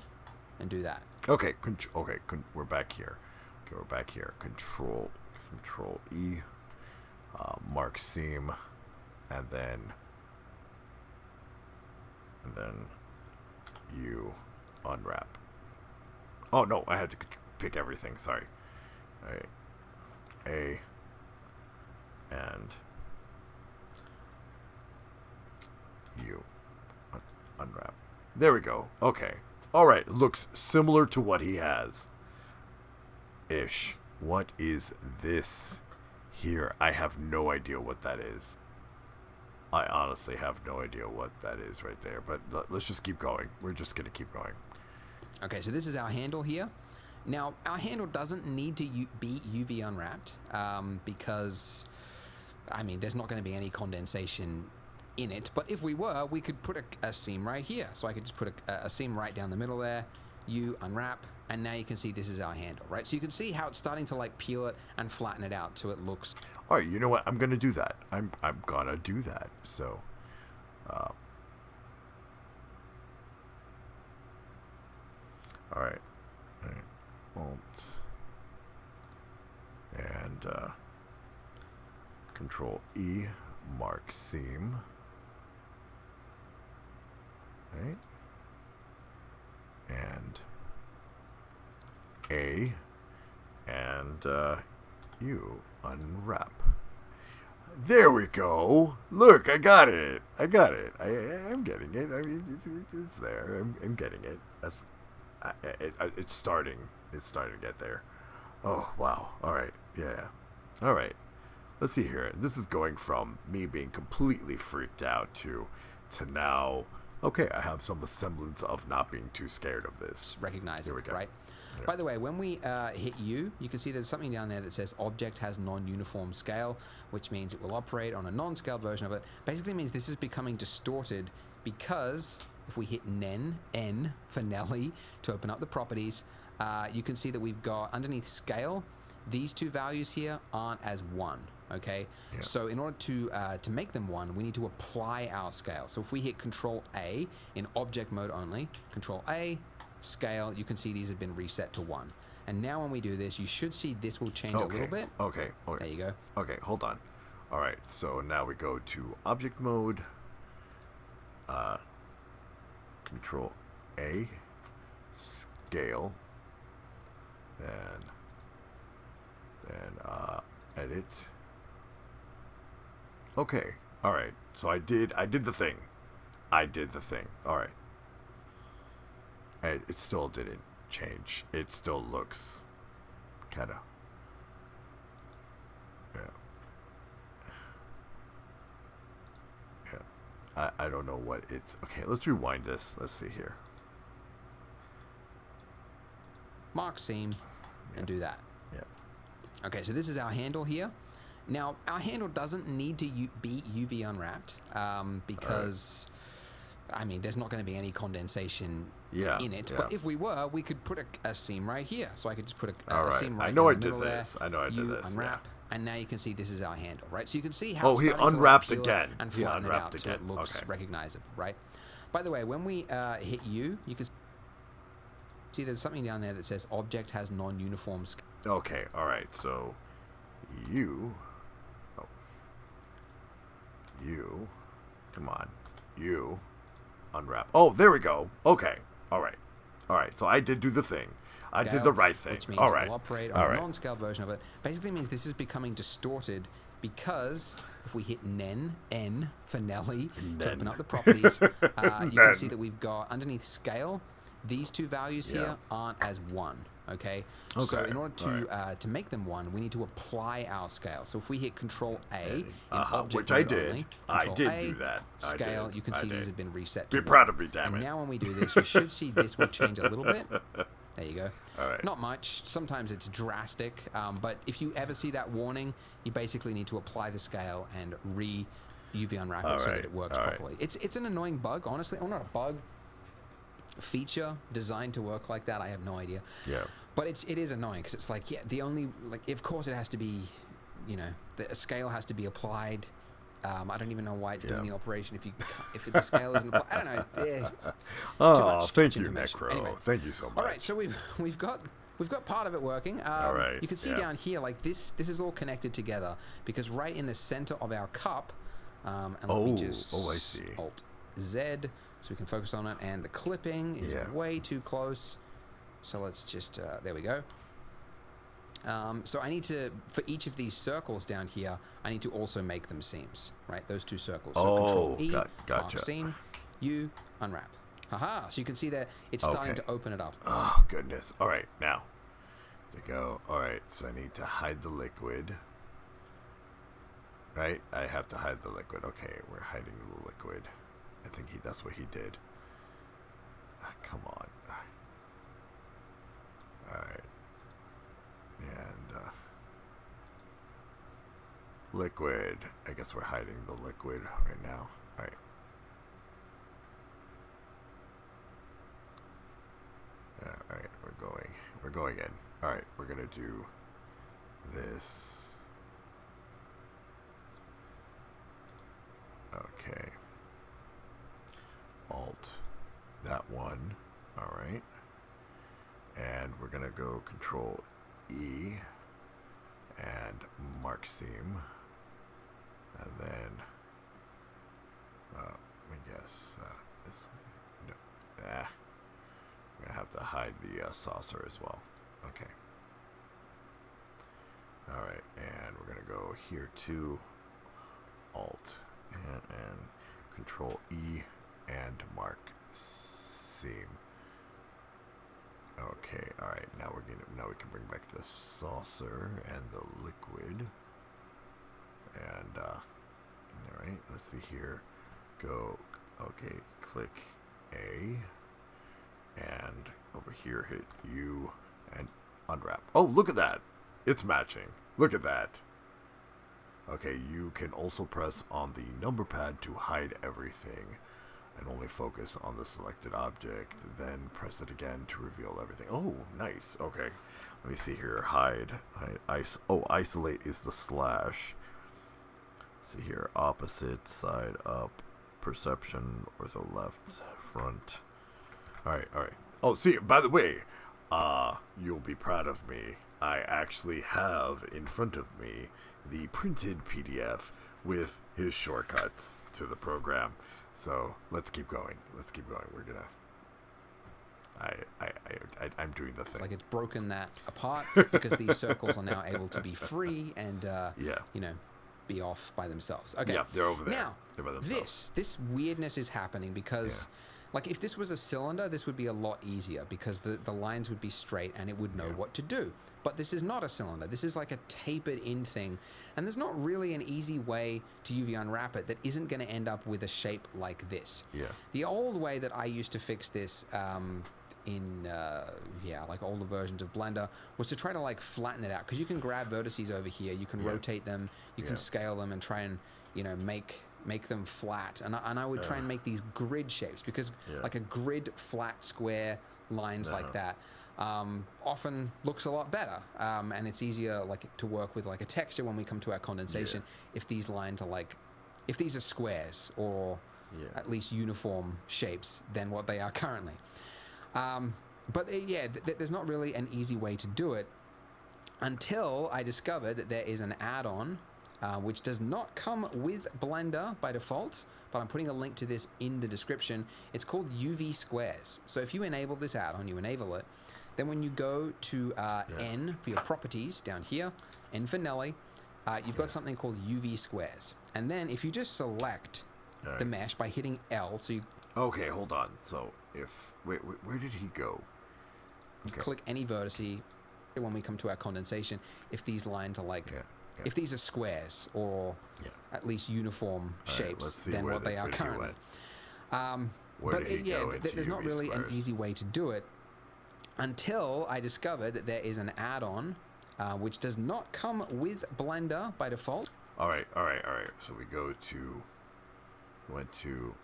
and do that. Okay, we're back here. Okay, we're back here. Control E, mark seam, and then you unwrap. Oh no, I had to pick everything. Sorry. All right. A and you unwrap. There we go. Okay. All right. Looks similar to what he has. Ish. What is this here? I have no idea what that is. I honestly have no idea what that is right there. But let's just keep going. We're just going to keep going. Okay, so this is our handle here. Now, our handle doesn't need to be UV unwrapped because, I mean, there's not going to be any condensation in it. But if we were, we could put a seam right here. So I could just put a seam right down the middle there, you unwrap, and now you can see this is our handle, right? So you can see how it's starting to like peel it and flatten it out so it looks... All right, you know what? I'm going to do that. I'm going to do that. So, all right. Alt and Control E, mark seam. Right. And A and you unwrap. There we go. Look, I got it. I'm getting it. I mean, it's there. I'm getting it. That's. It's starting. It's starting to get there. Oh wow. All right. Yeah. All right. let's see here. This is going from me being completely freaked out to now, okay, I have some semblance of not being too scared of this. Recognize Here we it, go. right? Yeah. By the way, when we hit U, you can see there's something down there that says object has non-uniform scale, which means it will operate on a non-scaled version of it. Basically means this is becoming distorted because if we hit N for Nelly to open up the properties, you can see that we've got underneath scale, these two values here aren't as 1. Okay, yeah. So in order to make them 1, we need to apply our scale. So if we hit Control A in object mode only, Control A, scale, you can see these have been reset to 1. And now when we do this, you should see this will change a little bit. Okay. There you go. Okay, hold on. All right, so now we go to object mode. Control A, scale, then edit. Okay, all right. So I did the thing. All right. And it still didn't change. It still looks kind of. Yeah. I don't know what it's. Okay, let's rewind this. Let's see here. Mark seam and do that. Yeah. Okay, so this is our handle here. Now, our handle doesn't need to be UV unwrapped because, I mean, there's not going to be any condensation in it. Yeah. But if we were, we could put a seam right here. So I could just put a seam right in the middle there. I know I did this. Unwrap, and now you can see this is our handle, right? So you can see how he unwrapped again. And he unwrapped it out again. So it looks recognizable, right? By the way, when we hit U, you can see there's something down there that says object has non-uniform scale. Okay, all right. So you, come on, you unwrap. Oh, there we go. Okay, all right. So I did do the thing. I did the right thing. Which means it will operate on a non-scaled version of it. Basically means this is becoming distorted because if we hit N for Nelly to open up the properties, you can see that we've got underneath scale, these two values here aren't as 1. Okay. So in order to make them 1, we need to apply our scale. So if we hit Control A in object which mode I did. only, I did A, do that. Scale, you can see these have been reset to Be proud of me, and damn it. now when we do this, you should see this will change a little bit. There you go. All right. Not much. Sometimes it's drastic, but if you ever see that warning, you basically need to apply the scale and UV unwrap it so that it works properly. It's an annoying bug, honestly. Or not a bug. Feature designed to work like that. I have no idea. Yeah. But it is annoying because it's like, the only, of course it has to be, the scale has to be applied. I don't even know why it's doing the operation if the scale isn't applied. I don't know. Thank you, Necro. Anyway, thank you so much. All right, so we've got part of it working. All right. You can see down here, this is all connected together because right in the center of our cup, and let me just I see. Alt Z so we can focus on it, and the clipping is way too close. So let's just there we go. So I need to, for each of these circles down here, I need to also make them seams, right? Those two circles. So Control E, gotcha. Mark seam, U, unwrap. Haha, so you can see that it's starting to open it up. Oh, goodness. All right, now. To go. All right, so I need to hide the liquid. Right? I have to hide the liquid. Okay, we're hiding the liquid. I think that's what he did. Come on. All right. And liquid. I guess we're hiding the liquid right now. All right. All right, we're going in. All right, we're gonna do this. Okay. Alt that one. All right. And we're gonna go Control E and mark seam, and then I guess this way. No, I'm gonna have to hide the saucer as well. Okay. All right, and we're gonna go here to Alt and Control E and mark seam. Okay, all right. Now we can bring back the saucer and the liquid. And, all right, let's see here. Go, okay, click A. And over here, hit U and unwrap. Oh, look at that. It's matching. Look at that. Okay, you can also press on the number pad to hide everything and only focus on the selected object. Then press it again to reveal everything. Oh, nice. Okay. Let me see here. Hide. Isolate is the slash. See here. Opposite, side up, perception, ortho left, front. Alright. Oh, see, by the way, you'll be proud of me. I actually have in front of me the printed PDF with his shortcuts to the program. So let's keep going. We're gonna. I'm doing the thing. Like it's broken that apart because these circles are now able to be free and be off by themselves. Okay. Yeah, they're over there. Now, they're by themselves. This weirdness is happening because, like, if this was a cylinder, this would be a lot easier because the lines would be straight and it would know what to do. But this is not a cylinder. This is like a tapered in thing. And there's not really an easy way to UV unwrap it that isn't going to end up with a shape like this. Yeah. The old way that I used to fix this in like older versions of Blender was to try to like flatten it out, because you can grab vertices over here, you can rotate them, you can scale them and try and make them flat, and I would try and make these grid shapes, because like a grid flat square lines like that often looks a lot better, and it's easier like to work with like a texture when we come to our condensation if these lines are if these are squares or at least uniform shapes than what they are currently. But there's not really an easy way to do it until I discovered that there is an add-on which does not come with Blender by default, but I'm putting a link to this in the description. It's called UV Squares. So if you enable this add-on, you enable it, then when you go to N for your properties down here, N for Nelly, you've got something called UV Squares. And then if you just select the mesh by hitting L, so you... Okay, hold on. So wait, where did he go? You click any vertice when we come to our condensation. If these lines are if these are squares or at least uniform shapes than what they are currently. There's not really an easy way to do it until I discovered that there is an add-on which does not come with Blender by default. All right. So we went to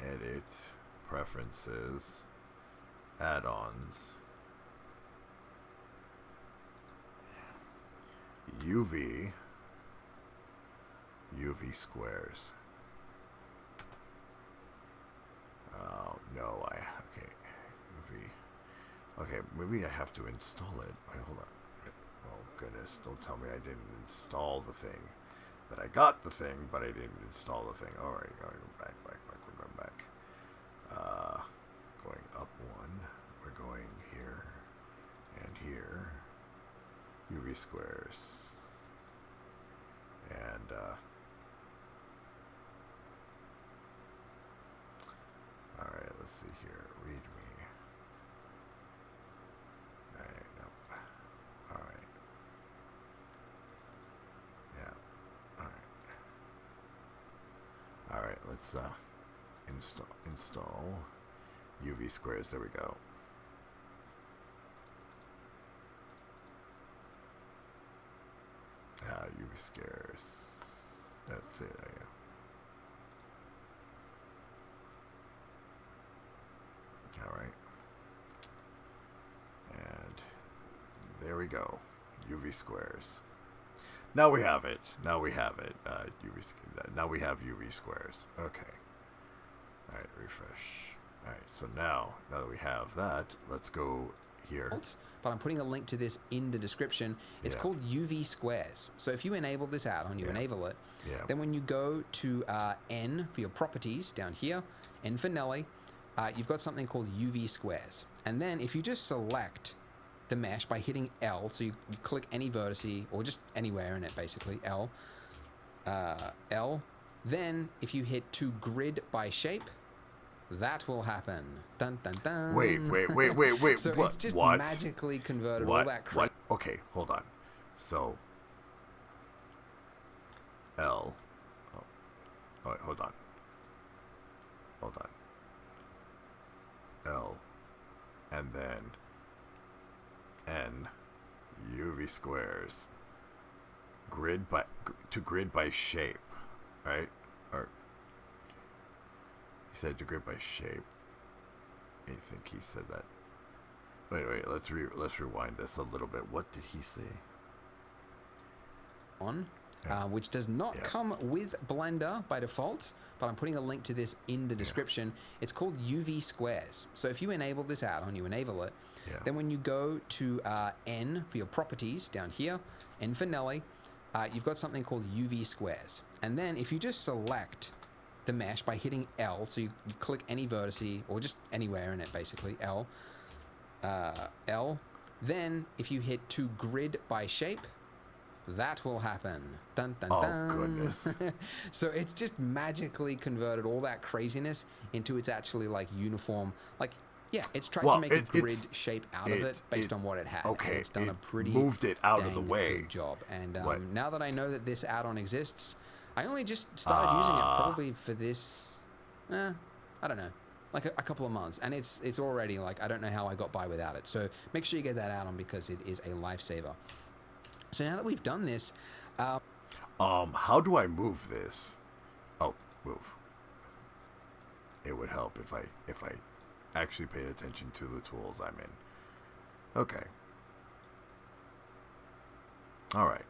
edit, preferences, add-ons, UV squares. Oh no, UV. Okay, maybe I have to install it. Wait, hold on. Oh goodness, don't tell me I didn't install the thing. That I got the thing, but I didn't install the thing. All right, go back. We're going back. Going up one. We're going here and here. UV squares. And all right, let's see here. Read me. All right, no. All right. Yeah. All right, let's install UV squares. There we go. UV squares. That's it. All right. And there we go. UV squares. Now we have it. Now we have UV squares. Okay. All right, refresh. All right, so now that we have that, let's go here. But I'm putting a link to this in the description. It's called UV Squares. So if you enable this add-on, you enable it, then when you go to N for your properties down here, N for Nelly, you've got something called UV Squares. And then if you just select the mesh by hitting L, so you click any vertice or just anywhere in it basically, L, then if you hit to grid by shape, that will happen. Dun dun dun. Wait. So what? It's just what? magically converted what? all that crap. What? Okay, hold on. So L. Oh, wait, hold on. L, and then N, UV squares. Grid by shape, right? Or he said to grid by shape. I think he said that. Wait. Let's rewind this a little bit. What did he say? Which does not come with Blender by default, but I'm putting a link to this in the description. It's called UV squares. So if you enable this add-on, you enable it, then when you go to N for your properties down here, N for Nelly, you've got something called UV squares. And then if you just select the mesh by hitting L, so you click any vertice or just anywhere in it, basically, L, then if you hit to grid by shape, that will happen. Dun, dun, dun. Oh, goodness. So it's just magically converted all that craziness into its actually like uniform, like, yeah, it's tried to make a grid shape out of it based on what it had. Okay, and it's done a pretty moved it out of the way. Good job. And now that I know that this add-on exists, I only just started using it probably for this, I don't know, like a couple of months. And it's already like, I don't know how I got by without it. So make sure you get that add-on because it is a lifesaver. So now that we've done this, how do I move this? Oh, move. It would help if I actually paid attention to the tools I'm in. Okay. All right.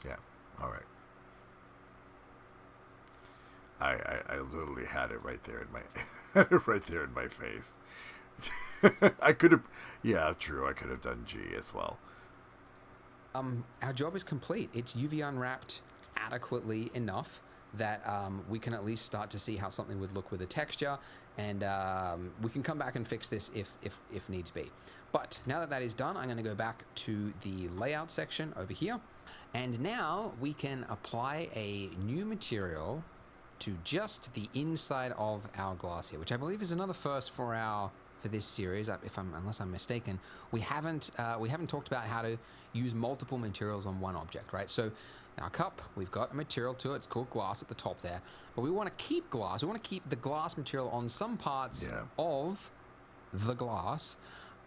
Yeah. All right. I literally had it right there in my face. I could have, true. I could have done G as well. Our job is complete. It's UV unwrapped adequately enough that we can at least start to see how something would look with a texture, and we can come back and fix this if needs be. But now that is done, I'm going to go back to the layout section over here, and now we can apply a new material to just the inside of our glass here, which I believe is another first for this series. Unless I'm mistaken, we haven't talked about how to use multiple materials on one object, right? So our cup, we've got a material to it. It's called glass at the top there, but we want to keep glass. We want to keep the glass material on some parts of the glass,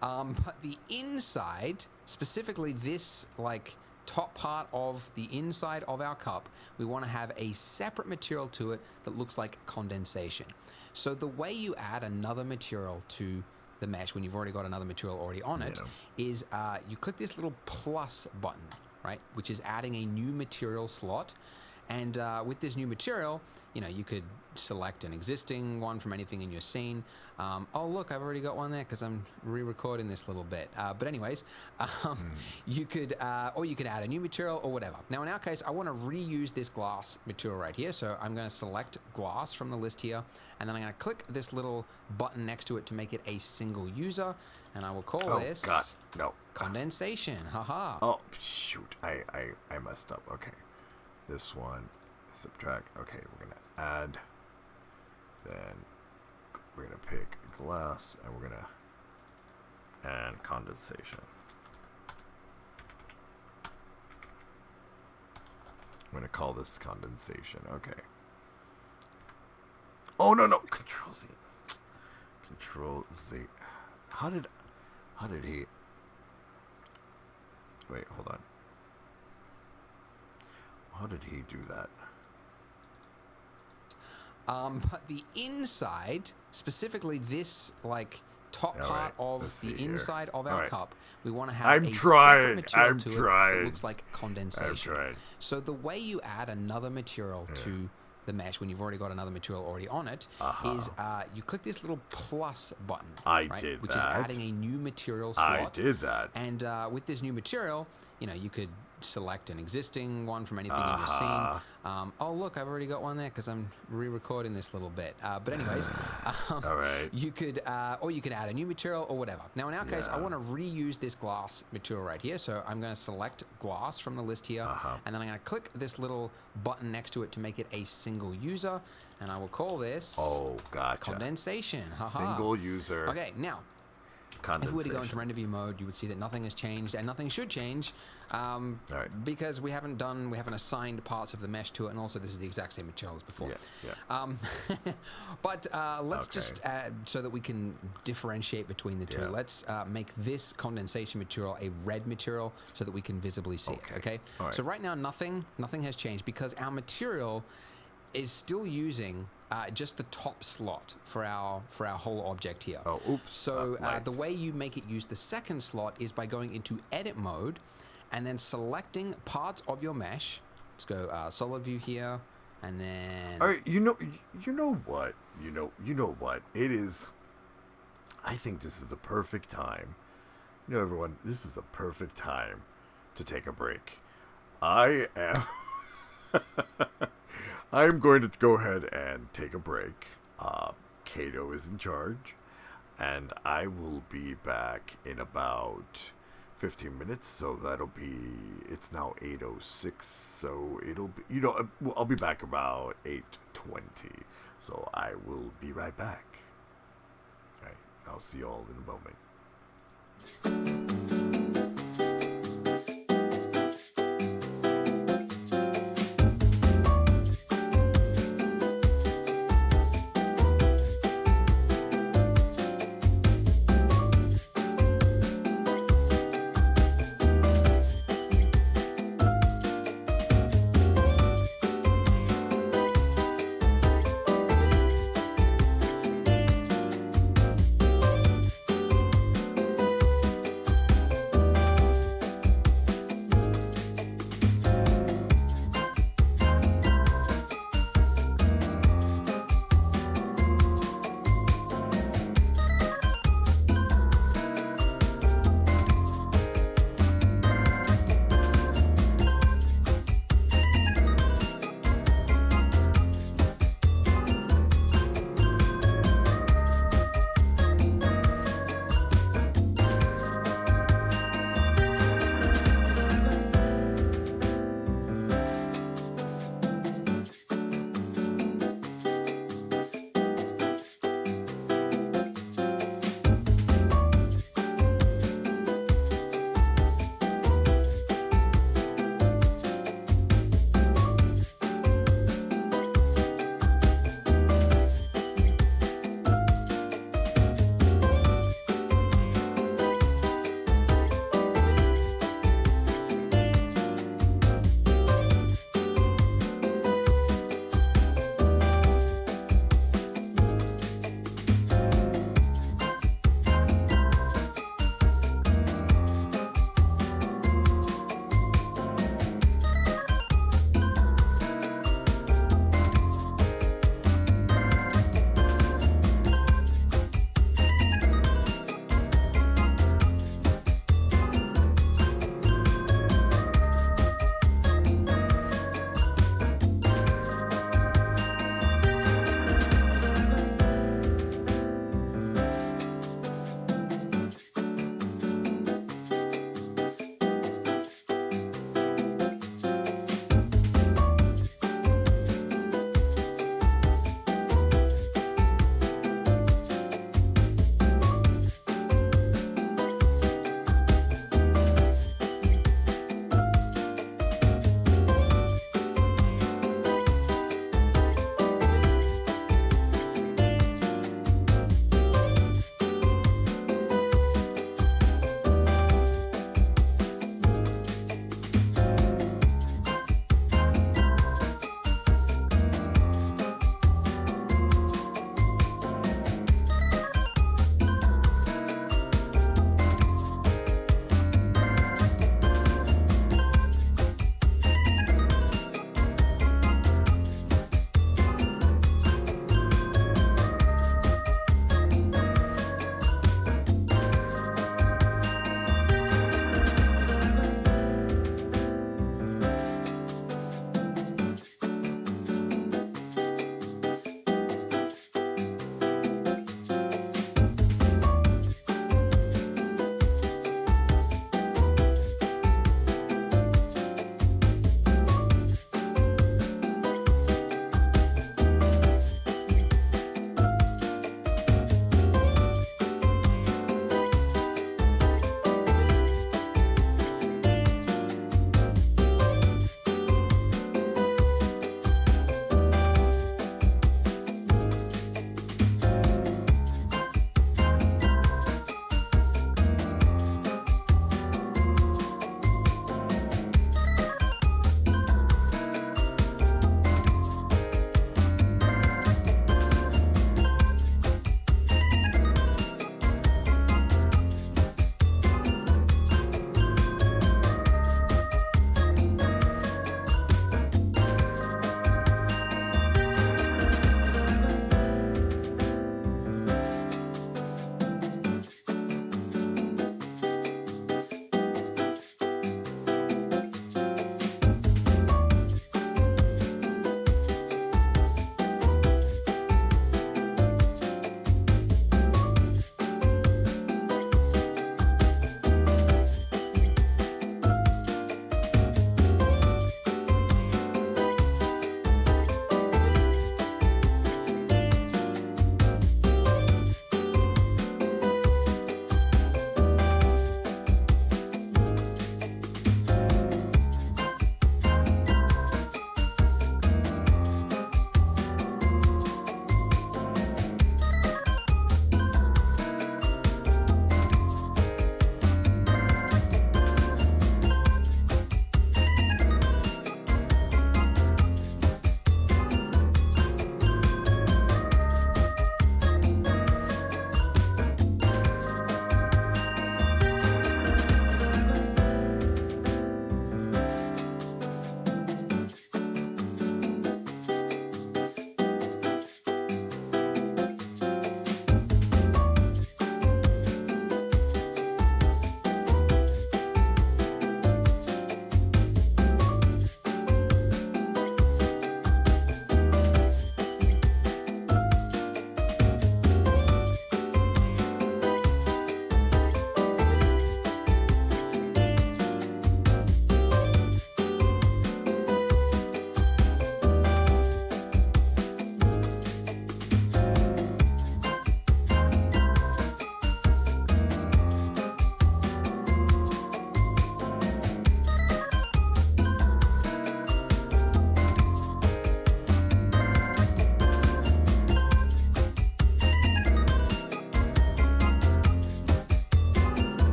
but the inside, specifically this like top part of the inside of our cup, we want to have a separate material to it that looks like condensation. So the way you add another material to the mesh when you've already got another material already on it is you click this little plus button, right, which is adding a new material slot. And with this new material, you could select an existing one from anything in your scene. Oh, look, I've already got one there because I'm re-recording this little bit. But anyways, you could add a new material or whatever. Now, in our case, I want to reuse this glass material right here. So I'm going to select glass from the list here, and then I'm going to click this little button next to it to make it a single user. And I will call this Condensation. Haha. Oh, shoot. I messed up. Okay. This one, subtract. Okay, we're going to add. Then we're going to pick glass, and we're going to add condensation. I'm going to call this condensation. Okay. Oh, no. Control Z. Control Z. How did he... Wait, hold on. How did he do that? But the inside, specifically this like top part of the inside of our cup, we want to have a separate material to it that looks like condensation. So the way you add another material to the mesh when you've already got another material already on it is you click this little plus button, which is adding a new material slot. I did that. And with this new material, you could select an existing one from anything in your scene. Oh, look, I've already got one there because I'm re-recording this little bit. But anyways, you could add a new material or whatever. Now, in our case, I want to reuse this glass material right here. So I'm going to select glass from the list here, and then I'm going to click this little button next to it to make it a single user. And I will call this Condensation. Haha. Single user. Okay, now, If we were to go into render view mode, you would see that nothing has changed and nothing should change because we haven't assigned parts of the mesh to it, and also this is the exact same material as before. But let's just add, so that we can differentiate between the two, let's make this condensation material a red material so that we can visibly see it, okay? Right. So right now nothing has changed because our material is still using just the top slot for our whole object here. Oh, oops. So the way you make it use the second slot is by going into edit mode and then selecting parts of your mesh. Let's go solid view here, and then. All right, you know what? It is. I think this is the perfect time. You know, everyone, this is the perfect time to take a break. I am. I'm going to go ahead and take a break. Kato is in charge, and I will be back in about 15 minutes. So it's now 8:06. So it'll be, I'll be back about 8:20. So I will be right back. All right, I'll see you all in a moment.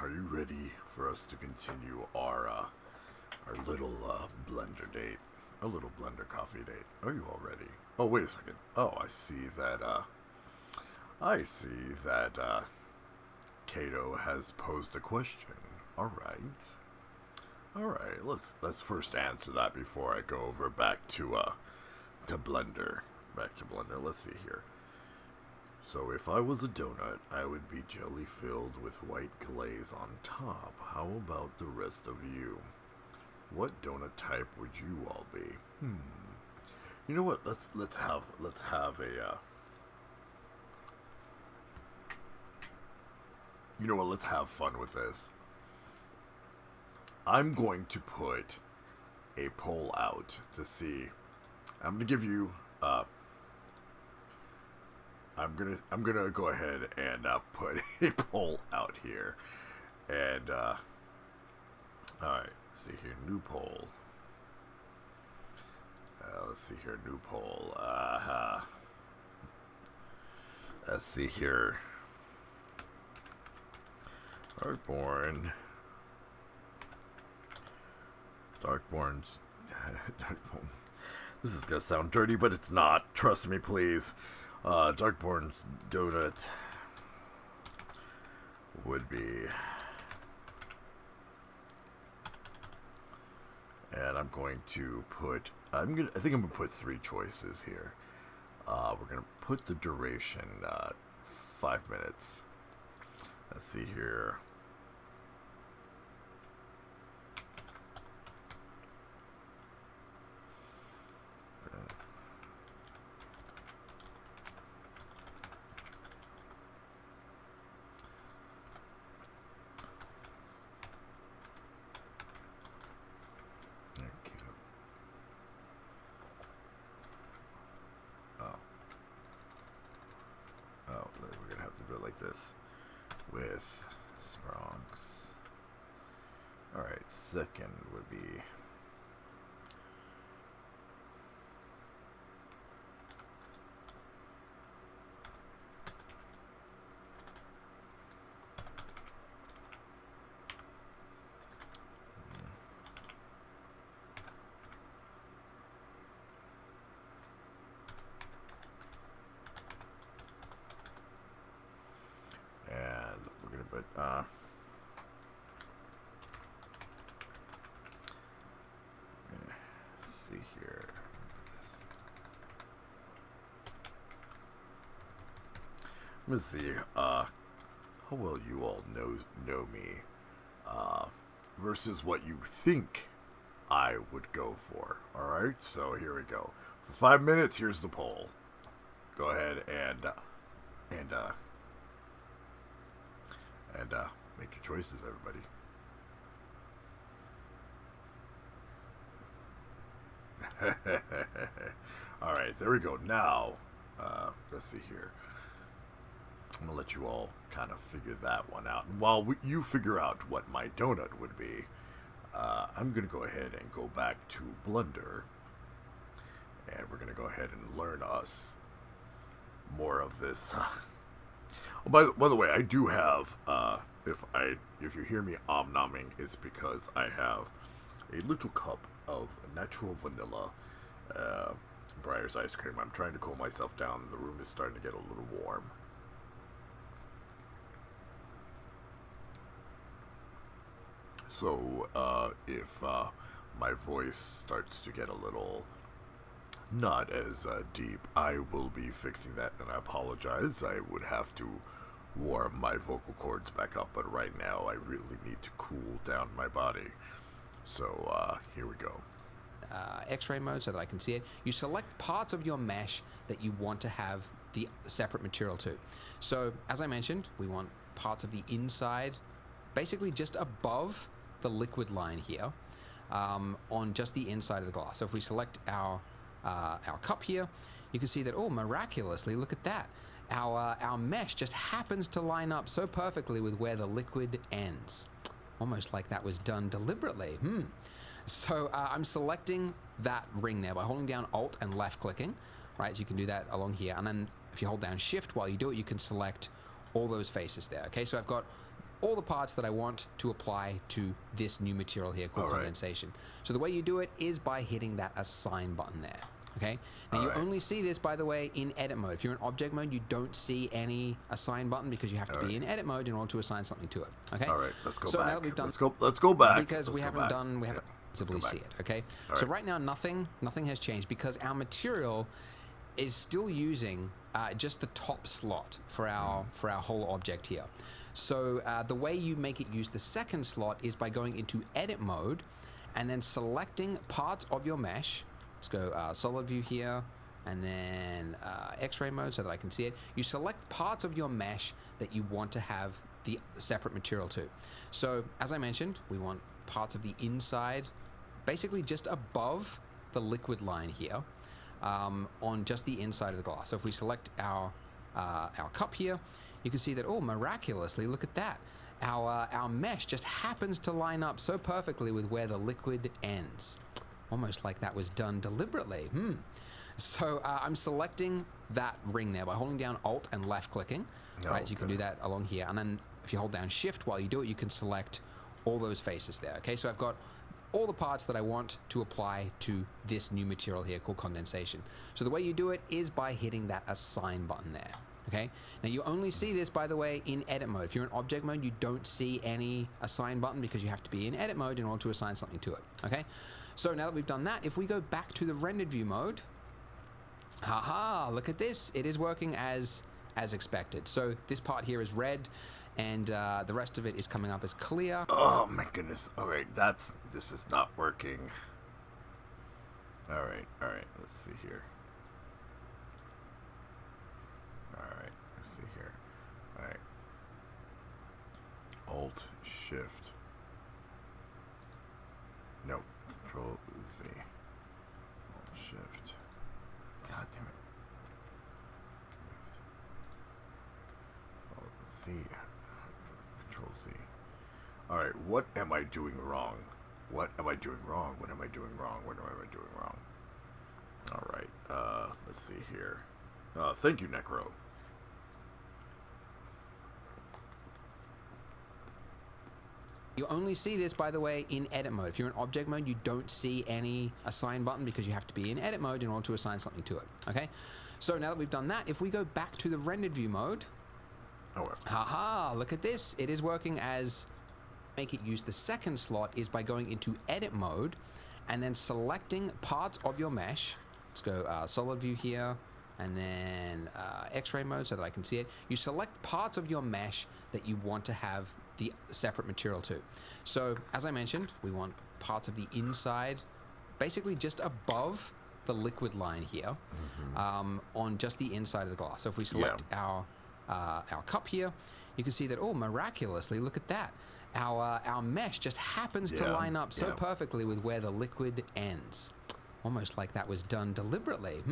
are you ready for us to continue our little blender date? Our little blender coffee date. Are you all ready? Oh, wait a second. Oh, I see that Kato has posed a question. All right, let's first answer that before I go over back to Blender. Back to Blender. Let's see here. So if I was a donut, I would be jelly filled with white glaze on top. How about the rest of you? What donut type would you all be? You know what? Let's have a you know what? Let's have fun with this. I'm going to put a poll out to see. I'm gonna give you. I'm gonna go ahead and put a poll out here, and all right. Let's see here, new poll. Let's see here, new poll. Let's see here. Darkborne. Darkborne's. Darkborne. This is gonna sound dirty, but it's not. Trust me, please. Darkborne's donut would be. And I'm going to put. I think I'm gonna put 3 choices here. We're gonna put the duration 5 minutes. Let's see here. This with Sprongs. Alright, second would be see here. I'm gonna see how well you all know me versus what you think I would go for. Alright, so here we go. For 5 minutes, here's the poll. Go ahead and make your choices, everybody. Alright, there we go. Now, let's see here. I'm gonna let you all kind of figure that one out. And while you figure out what my donut would be, I'm gonna go ahead and go back to Blender, and we're gonna go ahead and learn us more of this. Oh, by the way, I do have if you hear me om-nomming, it's because I have a little cup of natural vanilla Breyer's ice cream. I'm trying to cool myself down. The room is starting to get a little warm. So if my voice starts to get a little not as deep, I will be fixing that, and I apologize. I would have to warm my vocal cords back up, but right now I really need to cool down my body. So here we go. X-ray mode so that I can see it. You select parts of your mesh that you want to have the separate material to. So as I mentioned, we want parts of the inside, basically just above the liquid line here, on just the inside of the glass. So if we select our cup here, you can see that, oh, miraculously, look at that. Our mesh just happens to line up so perfectly with where the liquid ends. Almost like that was done deliberately. So I'm selecting that ring there by holding down Alt and left clicking, right? So you can do that along here. And then if you hold down Shift while you do it, you can select all those faces there. Okay, so I've got all the parts that I want to apply to this new material here called condensation. So the way you do it is by hitting that assign button there. Okay. Now you only see this, by the way, in edit mode. If you're in object mode, you don't see any assign button because you have to be in edit mode in order to assign something to it. Okay. All right. Let's go so back. Now that we've done, let's go back because we haven't visibly see it. Okay. So right now nothing has changed because our material is still using just the top slot for our whole object here. So the way you make it use the second slot is by going into edit mode and then selecting parts of your mesh. Let's go solid view here and then X-ray mode so that I can see it. You select parts of your mesh that you want to have the separate material to. So as I mentioned, we want parts of the inside, basically just above the liquid line here, on just the inside of the glass. So if we select our cup here, you can see that, oh, miraculously, look at that. Our mesh just happens to line up so perfectly with where the liquid ends. Almost like that was done deliberately. So I'm selecting that ring there by holding down Alt and left clicking. Right, so you can do that along here. And then if you hold down Shift while you do it, you can select all those faces there. Okay, so I've got all the parts that I want to apply to this new material here called condensation. So the way you do it is by hitting that assign button there. Okay. Now you only see this, by the way, in edit mode. If you're in object mode, you don't see any assign button because you have to be in edit mode in order to assign something to it. Okay. So now that we've done that, if we go back to the rendered view mode, haha, look at this. It is working as expected. So this part here is red and the rest of it is coming up as clear. Oh my goodness. All right. This is not working. All right. Let's see here. All right. Alt Shift. Nope. Control Z. Alt Shift. God damn it. Alt Z. Control Z. All right. What am I doing wrong? What am I doing wrong? All right. Let's see here. Thank you, Necro. You only see this, by the way, in edit mode. If you're in object mode, you don't see any assign button because you have to be in edit mode in order to assign something to it. Okay. So now that we've done that, if we go back to the rendered view mode, haha, look at this. It is working as make it use the second slot is by going into edit mode and then selecting parts of your mesh. Let's go solid view here and then X-ray mode so that I can see it. You select parts of your mesh that you want to have the separate material to. So as I mentioned, we want parts of the inside, basically just above the liquid line here, on just the inside of the glass. So if we select our cup here, you can see that, oh, miraculously, look at that. Our mesh just happens to line up so perfectly with where the liquid ends. Almost like that was done deliberately.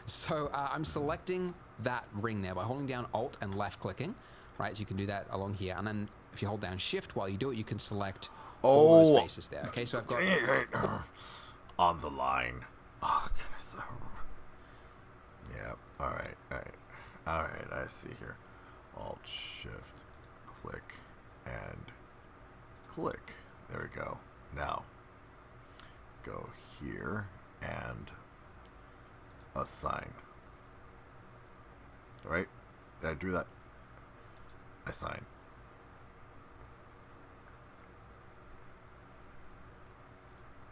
So I'm selecting that ring there by holding down Alt and left clicking. Right, so you can do that along here. And then if you hold down Shift while you do it, you can select all those faces there. Okay, so I've got... on the line. Oh, goodness. Yep. All right. I see here. Alt, Shift, click, and click. There we go. Now, go here and assign. All right? Did I do that? Assign.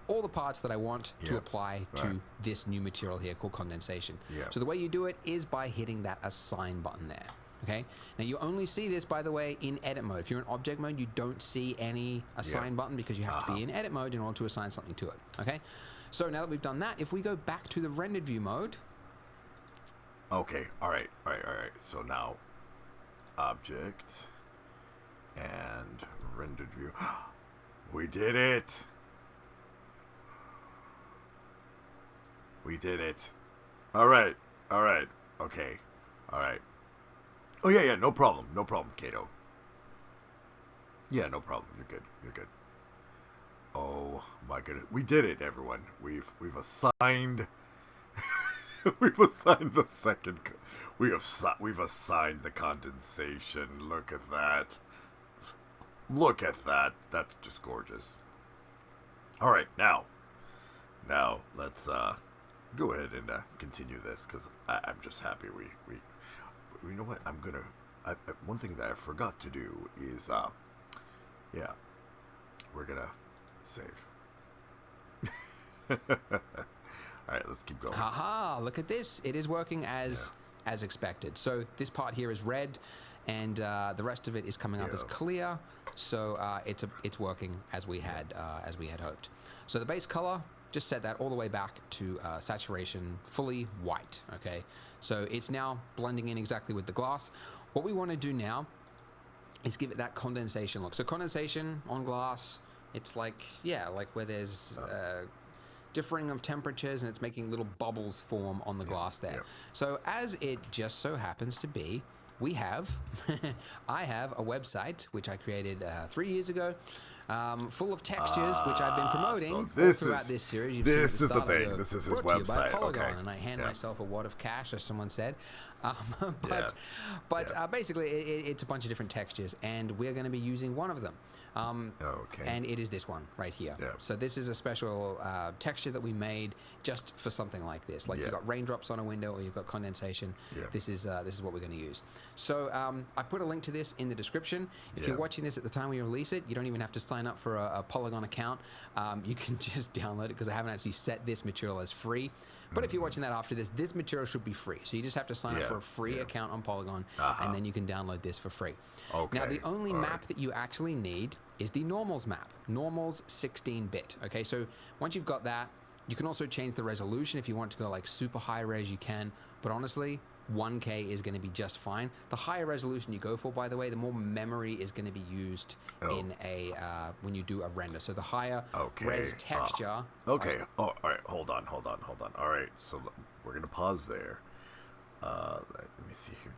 All the parts that I want to apply to this new material here called condensation. So the way you do it is by hitting that assign button there. Okay. Now you only see this, by the way, in edit mode. If you're in object mode, you don't see any assign button because you have to be in edit mode in order to assign something to it. Okay. So now that we've done that, if we go back to the rendered view mode. Okay. All right. So now object and rendered view. We did it. All right. Okay. All right. Oh yeah. No problem, Kato. Yeah, no problem. You're good. Oh my goodness, we did it, everyone. We've assigned. We've assigned the second. We've assigned the condensation. Look at that. Look at that. That's just gorgeous. All right, now let's go ahead and continue this, because I'm just happy we you know what, one thing that I forgot to do is we're gonna save. All right, let's keep going. Haha, look at this. It is working as expected. So this part here is red, and the rest of it is coming up as clear. So it's working as we had hoped. So the base color, just set that all the way back to saturation, fully white. Okay, so it's now blending in exactly with the glass. What we want to do now is give it that condensation look. So condensation on glass, it's like where there's differing of temperatures, and it's making little bubbles form on the glass there. So as it just so happens to be, we have, I have a website which I created 3 years ago, full of textures which I've been promoting all throughout this series. This is the thing. This is his website. Okay. And I hand myself a wad of cash, as someone said. Basically, it's a bunch of different textures, and we're going to be using one of them. And it is this one right here. So this is a special texture that we made just for something like this. Like you've got raindrops on a window, or you've got condensation. This is what we're going to use. So I put a link to this in the description. If you're watching this at the time we release it, you don't even have to sign up for a Polygon account. You can just download it, because I haven't actually set this material as free. But if you're watching that after this material should be free. So you just have to sign up for a free account on Polygon, and then you can download this for free. Now, the only map that you actually need is the normals map. Normals 16-bit. Okay, so once you've got that, you can also change the resolution. If you want to go like super high res, you can. But honestly, 1K is going to be just fine. The higher resolution you go for, by the way, the more memory is going to be used in a when you do a render. So the higher res texture. All right. Hold on. All right. So we're going to pause there. Let me see here.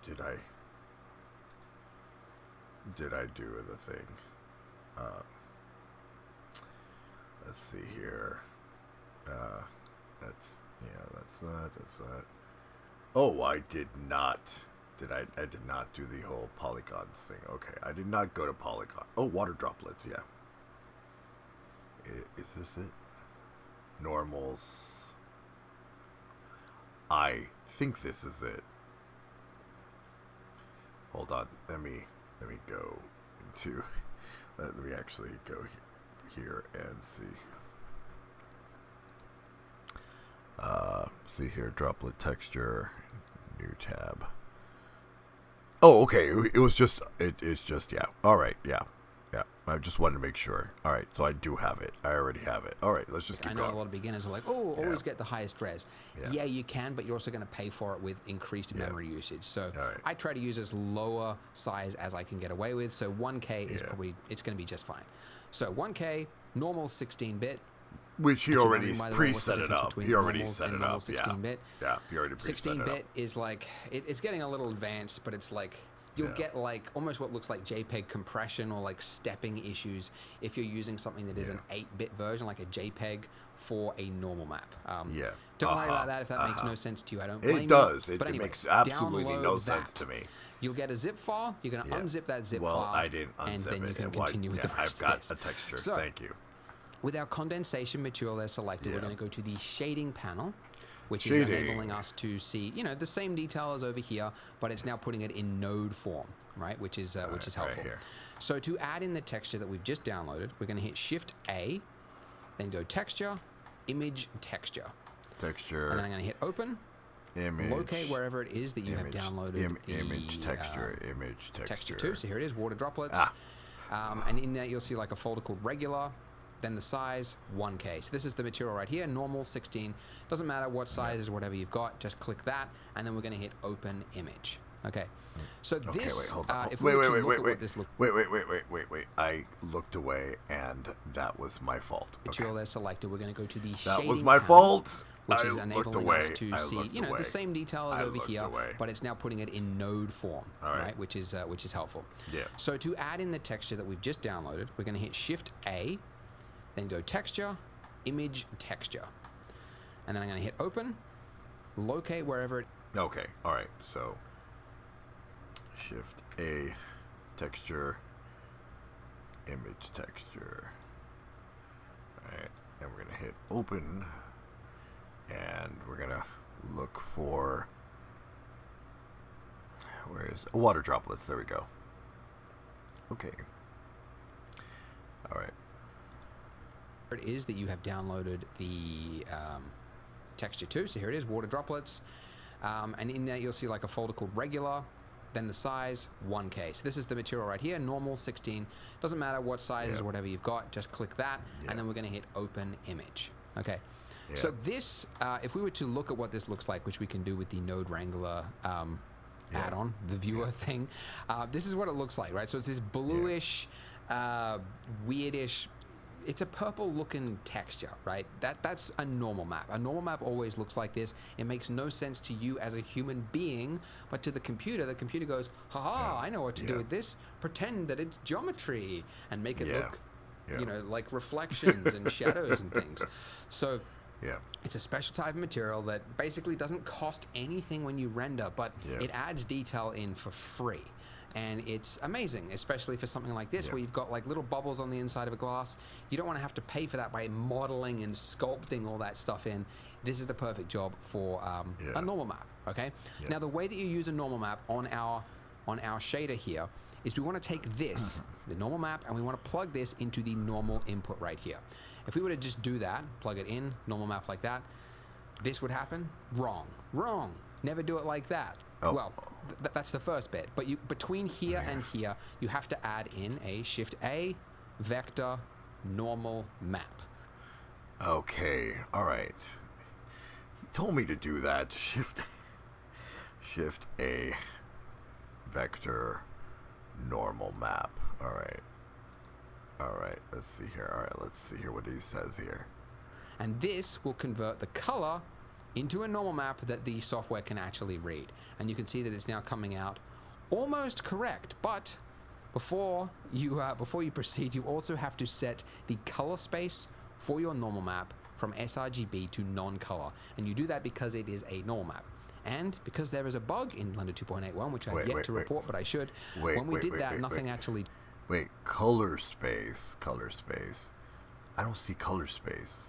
Did I do the thing? Let's see here. That's that. Oh, I did not. I did not do the whole polygons thing. Okay, I did not go to polygon. Oh, water droplets, yeah. Is this it? Normals. I think this is it. Hold on. Let me go into. Let me actually go here and see. See here, droplet texture, new tab. Oh, okay. It's just, yeah. All right, yeah. I just wanted to make sure. All right, so I do have it. I already have it. All right, let's just keep going. I know a lot of beginners are like, always get the highest res. Yeah, you can, but you're also going to pay for it with increased memory usage. So I try to use as lower size as I can get away with. So 1K is probably, it's going to be just fine. So 1K, normal 16-bit. Which he already preset it up. He already set it up. 16-bit. Yeah, he already preset it up. 16-bit is like, it's getting a little advanced, but it's like, you'll get like almost what looks like JPEG compression or like stepping issues if you're using something that is an 8-bit version, like a JPEG for a normal map. Don't worry about that if that makes no sense to you. I don't blame you. It does. But anyway, makes absolutely no sense to me. You'll get a zip file. You're going to unzip that zip file. Well, I didn't unzip and then it. You can continue with the rest I've got a texture. So, thank you. With our condensation material there selected, we're going to go to the shading panel, which is enabling us to see, the same detail as over here, but it's now putting it in node form, right? Which is helpful. Right. So to add in the texture that we've just downloaded, we're going to hit Shift A, then go Texture, Image, Texture. Texture. And then I'm going to hit Open. Image. Locate wherever it is that you have downloaded the image texture. Image texture. Texture 2. So here it is, water droplets. And in there you'll see like a folder called regular, then the size 1K. So this is the material right here, normal 16. Doesn't matter what size is, whatever you've got, just click that, and then we're going to hit open image. Okay. So this. Wait, hold on. Wait. I looked away, and that was my fault. Material there selected. We're going to go to the shading. That was my fault. Which is enabling us to see, the same detail as over here, but it's now putting it in node form, right? Which is helpful. Yeah. So to add in the texture that we've just downloaded, we're going to hit Shift A, then go Texture, Image, Texture, and then I'm going to hit Open, locate wherever it. Okay. All right. So Shift A, Texture, image texture. Alright, and we're going to hit open, and we're going to look for, where is it? Water droplets. There we go. Okay. Alright. It is that you have downloaded the texture too. So here it is, water droplets. And in there you'll see like a folder called regular, then the size 1K. So this is the material right here, normal 16. Doesn't matter what size or whatever you've got, just click that, and then we're going to hit open image. Okay. So this, if we were to look at what this looks like, which we can do with the Node Wrangler add-on, the viewer thing, this is what it looks like, right? So it's this bluish, weirdish, it's a purple looking texture, right? That's a normal map. A normal map always looks like this. It makes no sense to you as a human being, but to the computer goes, haha, I know what to do with this. Pretend that it's geometry and make it look, you know, like reflections and shadows and things. So it's a special type of material that basically doesn't cost anything when you render, but it adds detail in for free. And it's amazing, especially for something like this, where you've got like little bubbles on the inside of a glass. You don't want to have to pay for that by modeling and sculpting all that stuff in. This is the perfect job for a normal map, okay? Now, the way that you use a normal map on our shader here is we want to take this, the normal map, and we want to plug this into the normal input right here. If we were to just do that, plug it in, normal map like that, this would happen? Wrong. Wrong. Never do it like that. Well, that's the first bit. But between here and here, you have to add in a Shift A, vector, normal map. Okay, all right. He told me to do that. Shift A, vector, normal map. All right. All right, let's see here. All right, let's see here what he says here. And this will convert the color into a normal map that the software can actually read. And you can see that it's now coming out almost correct. But before you proceed, you also have to set the color space for your normal map from sRGB to non-color. And you do that because it is a normal map. And because there is a bug in Blender 2.81, which I've yet to report, but I should. When we did that, nothing actually... Wait, color space. I don't see color space.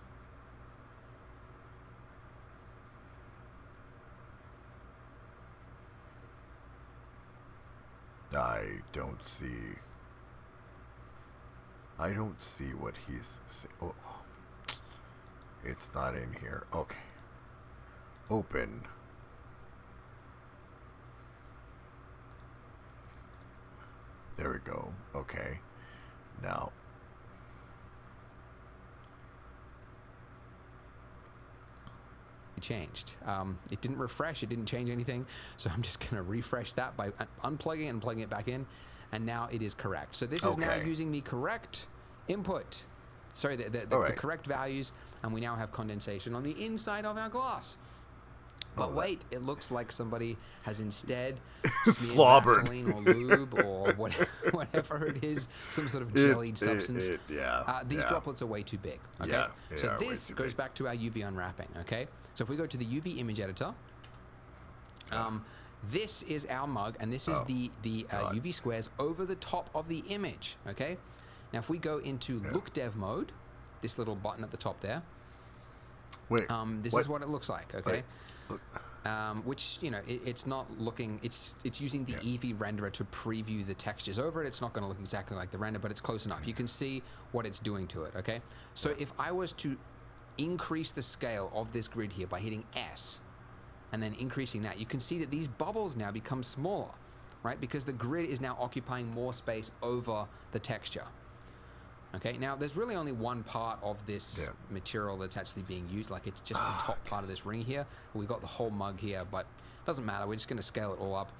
I don't see what he's saying. Oh, it's not in here. Okay. Open. There we go. Okay. Now. Changed. It didn't refresh, it didn't change anything, so I'm just going to refresh that by unplugging it and plugging it back in, and now it is correct. So this is now using the correct input, sorry, the correct values, and we now have condensation on the inside of our glass. But wait, it looks like somebody has instead slobbered Vaseline or lube or whatever it is, some sort of jellied substance. These droplets are way too big. Okay, so this goes back to our UV unwrapping. Okay, so if we go to the UV image editor, this is our mug, and this is the UV squares over the top of the image. Okay, now if we go into Look Dev mode, this little button at the top there. This is what it looks like. Okay. Which, you know, it's not looking, it's using the Eevee renderer to preview the textures over it. It's not going to look exactly like the render, but it's close enough. You can see what it's doing to it, okay? So if I was to increase the scale of this grid here by hitting S and then increasing that, you can see that these bubbles now become smaller, right? Because the grid is now occupying more space over the texture. Okay, now there's really only one part of this material that's actually being used, like it's just the top part of this ring here. We've got the whole mug here, but it doesn't matter, we're just going to scale it all up.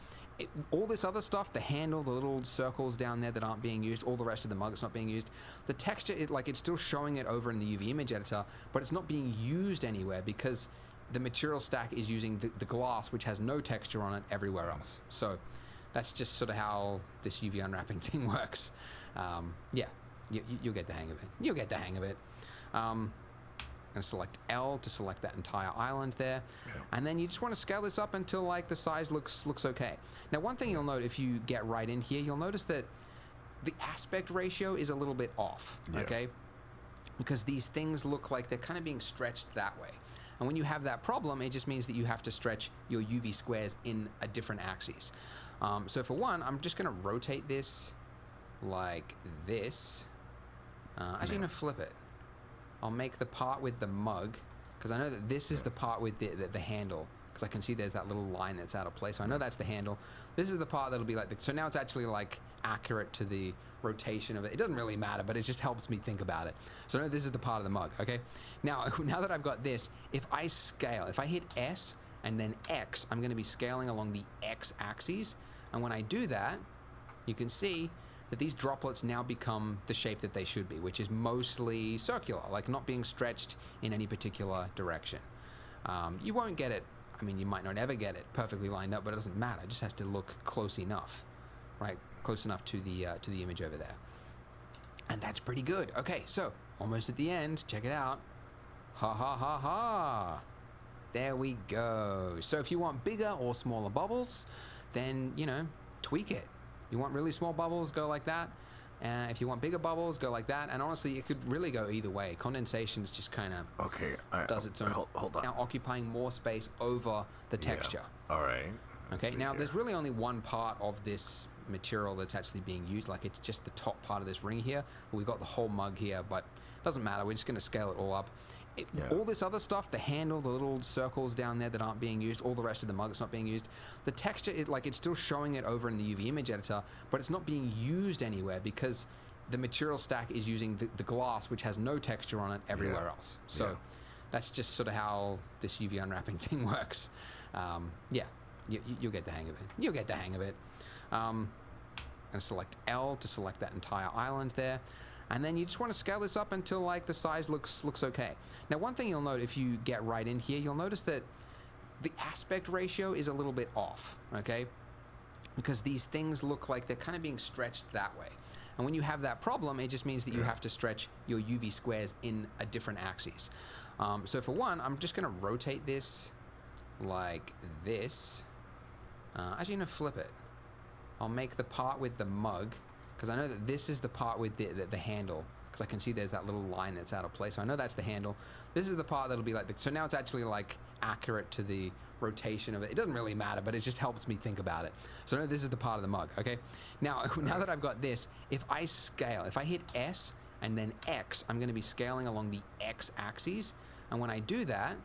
All this other stuff, the handle, the little circles down there that aren't being used, all the rest of the mug that's not being used, the texture, it's still showing it over in the UV image editor, but it's not being used anywhere because the material stack is using the glass, which has no texture on it everywhere else. So that's just sort of how this UV unwrapping thing works. You'll get the hang of it. You'll get the hang of it. I'm going to select L to select that entire island there. And then you just want to scale this up until like the size looks okay. Now, one thing you'll note if you get right in here, you'll notice that the aspect ratio is a little bit off, okay? Because these things look like they're kind of being stretched that way. And when you have that problem, it just means that you have to stretch your UV squares in a different axis. So for one, I'm just going to rotate this like this. Actually, I'm going to flip it. I'll make the part with the mug, because I know that this is the part with the handle, because I can see there's that little line that's out of place. So I know that's the handle. This is the part that'll be like, so now it's actually like accurate to the rotation of it. It doesn't really matter, but it just helps me think about it. So I know this is the part of the mug, okay? Now that I've got this, if I scale, if I hit S and then X, I'm going to be scaling along the X axis. And when I do that, you can see that these droplets now become the shape that they should be, which is mostly circular, like not being stretched in any particular direction. You won't get it, I mean, you might not ever get it perfectly lined up, but it doesn't matter. It just has to look close enough, right? Close enough to the image over there. And that's pretty good. Okay, so almost at the end, check it out. Ha ha ha ha. There we go. So if you want bigger or smaller bubbles, then, you know, tweak it. You want really small bubbles, go like that. If you want bigger bubbles, go like that. And honestly, it could really go either way. Condensation's just kind of does its own. Hold on. Now occupying more space over the texture. Yeah. All right. Okay, now there's really only one part of this material that's actually being used. Like, it's just the top part of this ring here. We've got the whole mug here, but it doesn't matter. We're just going to scale it all up. All this other stuff, the handle, the little circles down there that aren't being used, all the rest of the mug that's not being used, the texture is like, it's still showing it over in the UV image editor, but it's not being used anywhere because the material stack is using the glass, which has no texture on it everywhere else. So that's just sort of how this UV unwrapping thing works. You'll get the hang of it. You'll get the hang of it. And select L to select that entire island there. And then you just want to scale this up until like the size looks okay. Now, one thing you'll note if you get right in here, you'll notice that the aspect ratio is a little bit off, okay? Because these things look like they're kind of being stretched that way. And when you have that problem, it just means that you have to stretch your UV squares in a different axis. So for one, I'm just going to rotate this like this. Actually, I'm going to flip it. I'll make the part with the mug, because I know that this is the part with the handle, because I can see there's that little line that's out of place. So I know that's the handle. This is the part that'll be like, so now it's actually like accurate to the rotation of it. It doesn't really matter, but it just helps me think about it. So I know this is the part of the mug, okay? Now that I've got this, if I scale, if I hit S and then X, I'm going to be scaling along the X axis. And when I do that,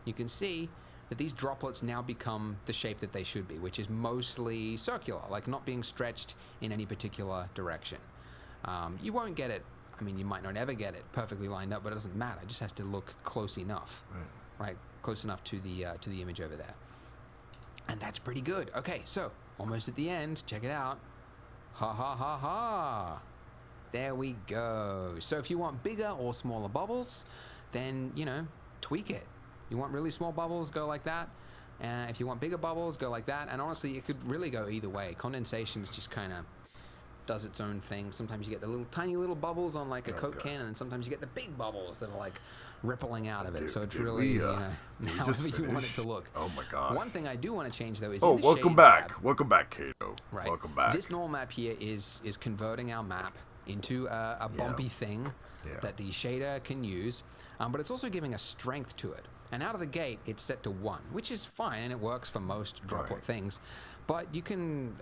you can see that these droplets now become the shape that they should be, which is mostly circular, like not being stretched in any particular direction. You won't get it, I mean, you might not ever get it perfectly lined up, but it doesn't matter. It just has to look close enough, right? Close enough to the image over there. And that's pretty good. Okay, so almost at the end, check it out. Ha ha ha ha. There we go. So if you want bigger or smaller bubbles, then, you know, tweak it. You want really small bubbles, go like that. If you want bigger bubbles, go like that. And honestly, it could really go either way. Condensation's just kind of does its own thing. Sometimes you get the little tiny little bubbles on like a Coke can, and then sometimes you get the big bubbles that are like rippling out of it. So it's really however you want it to look. Oh my god. One thing I do want to change though is welcome back. Welcome back, Kato. Right. Welcome back. This normal map here is converting our map into a bumpy thing that the shader can use, but it's also giving a strength to it. And out of the gate, it's set to 1, which is fine, and it works for most droplet things. But you can,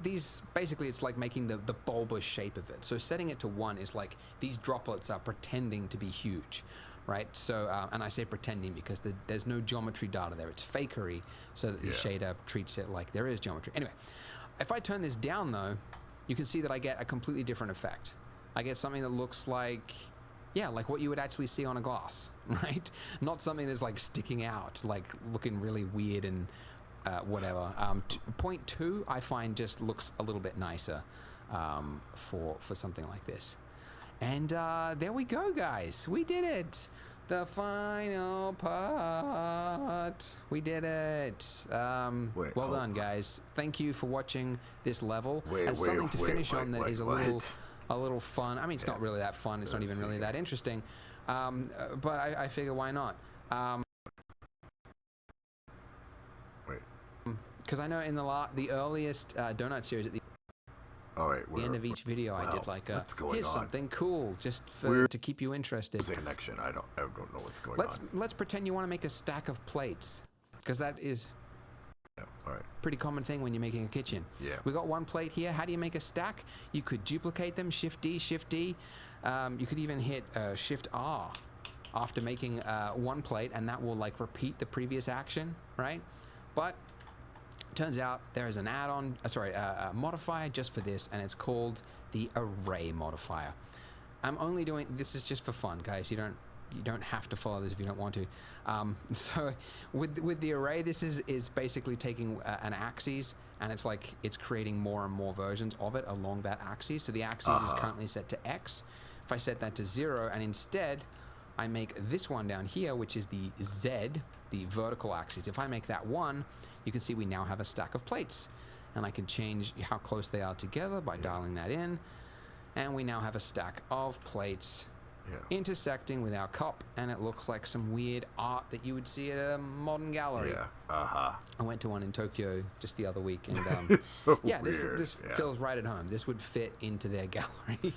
these, basically it's like making the bulbous shape of it. So setting it to 1 is like these droplets are pretending to be huge, right? So, and I say pretending because there's no geometry data there. It's fakery, so that the shader treats it like there is geometry. Anyway, if I turn this down though, you can see that I get a completely different effect. I get something that looks like, like what you would actually see on a glass, right? Not something that's like sticking out, like looking really weird and whatever. Point 2, I find just looks a little bit nicer for something like this. And there we go, guys. We did it. The final part. We did it. Well done, guys. Thank you for watching this level. Something to finish on that is a little fun. I mean, it's not really that fun. It's not even really that interesting. But I figure why not? Because I know in the earliest donut series at the right. At the end of each video, I did like here's something cool just to keep you interested. Connection. I don't know what's going on. Let's pretend you want to make a stack of plates, because that is all right. pretty common thing when you're making a kitchen. Yeah. We got one plate here. How do you make a stack? You could duplicate them. Shift D, Shift D. You could even hit Shift R after making one plate, and that will like repeat the previous action, right? But turns out there is an add-on, a modifier just for this, and it's called the Array Modifier. I'm only doing this is just for fun, guys. You don't have to follow this if you don't want to. So with the array, this is basically taking an axis, and it's creating more and more versions of it along that axis. So the axis is currently set to X. If I set that to 0, and instead I make this one down here, which is the Z, the vertical axis. If I make that 1, you can see we now have a stack of plates, and I can change how close they are together by dialing that in, and we now have a stack of plates intersecting with our cup, and it looks like some weird art that you would see at a modern gallery. I went to one in Tokyo just the other week, and weird. This feels right at home. This would fit into their gallery.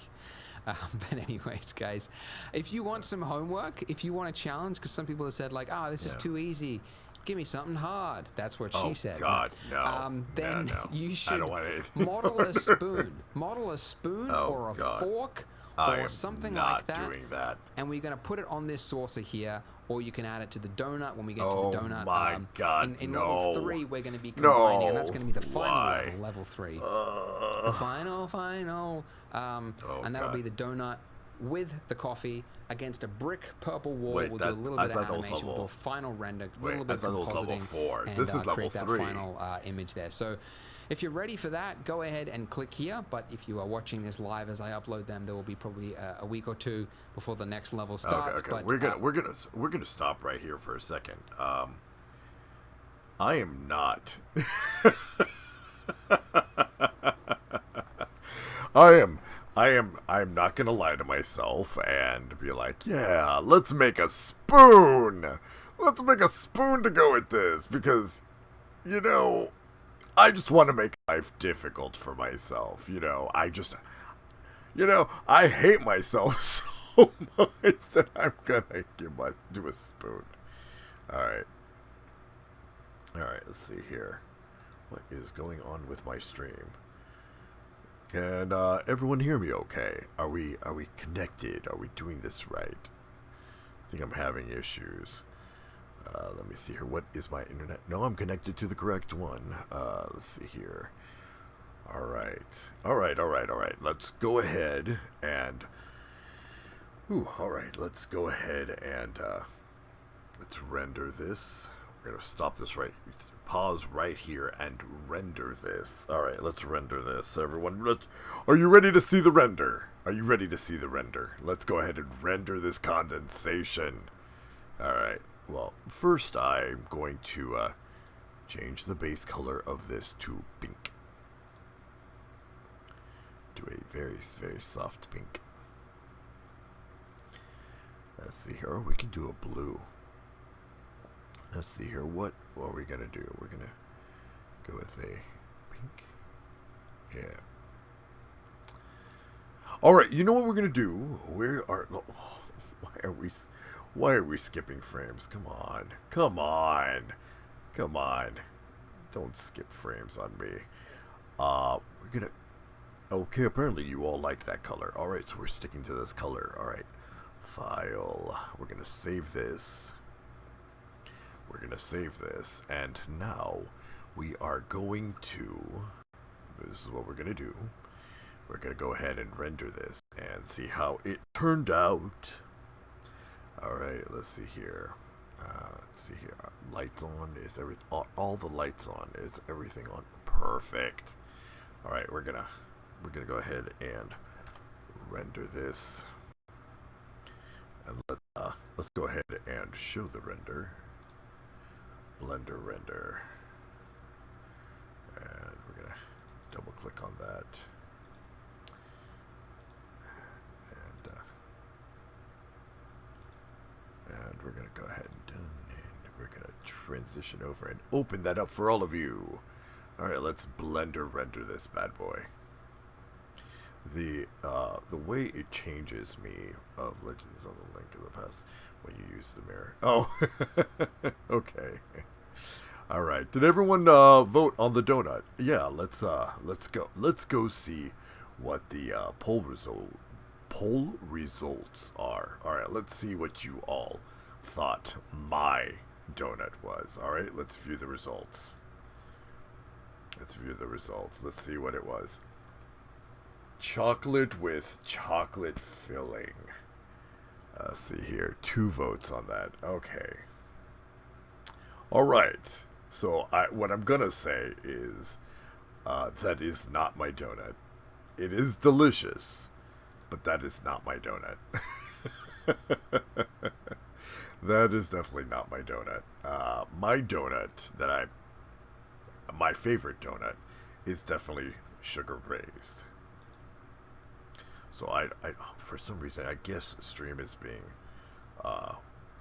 But anyways, guys, if you want some homework, if you want a challenge, because some people have said like, this is too easy, give me something hard. That's what she said. Oh, God, no. Then no. you should I don't want it. model a spoon. Model a spoon or a fork or something like that. I'm not doing that. And we're going to put it on this saucer here, or you can add it to the donut when we get to the donut. Oh, my God, in no. level 3, we're going to be combining, and that's going to be the final Why? level 3. The final. And that'll be the donut with the coffee against a brick purple wall. We'll do a little bit of animation. We'll do a final render, a little bit of compositing, level 4. and This is level create 3. that final image there. So if you're ready for that, go ahead and click here. But if you are watching this live as I upload them, there will be probably a week or two before the next level starts. Okay. But we're gonna stop right here for a second. I am not. I am not gonna lie to myself and be like, yeah, let's make a spoon. Let's make a spoon to go with this, because, I just want to make life difficult for myself. I hate myself so much that I'm gonna do a spoon. All right, let's see here. What is going on with my stream? Can everyone hear me okay? Are we connected? Are we doing this right? I think I'm having issues. Let me see here. What is my internet? No, I'm connected to the correct one. Let's see here. All right. Let's go ahead and... all right. Let's go ahead and let's render this. We're going to stop this pause right here and render this. All right, let's render this, everyone. Are you ready to see the render? Let's go ahead and render this condensation. All right. Well, first I'm going to change the base color of this to pink. To a very, very soft pink. Let's see here. We can do a blue. Let's see here. What are we going to do? We're going to go with a pink. Yeah. All right. You know what we're going to do? Why are we skipping frames? Come on. Don't skip frames on me. We're going to... Okay, apparently you all like that color. All right, so we're sticking to this color. All right. File. We're going to save this. And now we are going to... This is what we're going to do. We're going to go ahead and render this and see how it turned out. All right, let's see here. Lights on. Is everything? All the lights on. Is everything on? Perfect. All right, we're gonna go ahead and render this. And let's go ahead and show the render. Blender render. And we're gonna double click on that. And we're going to go ahead and we're going to transition over and open that up for all of you. All right, let's Blender render this bad boy. the way it changes me of Legends on the Link of the Past when you use the mirror. Oh, okay. All right. Did everyone vote on the donut? Yeah. Let's go. Let's go see what the poll results are. All right. Let's see what you all thought my donut was. All right. Let's view the results. Let's see what it was. Chocolate with chocolate filling. Let's see here. 2 votes on that. Okay. All right. So what I'm gonna say is that is not my donut. It is delicious, but that is not my donut. That is definitely not my donut. My donut my favorite donut is definitely sugar raised. So I for some reason, I guess stream is being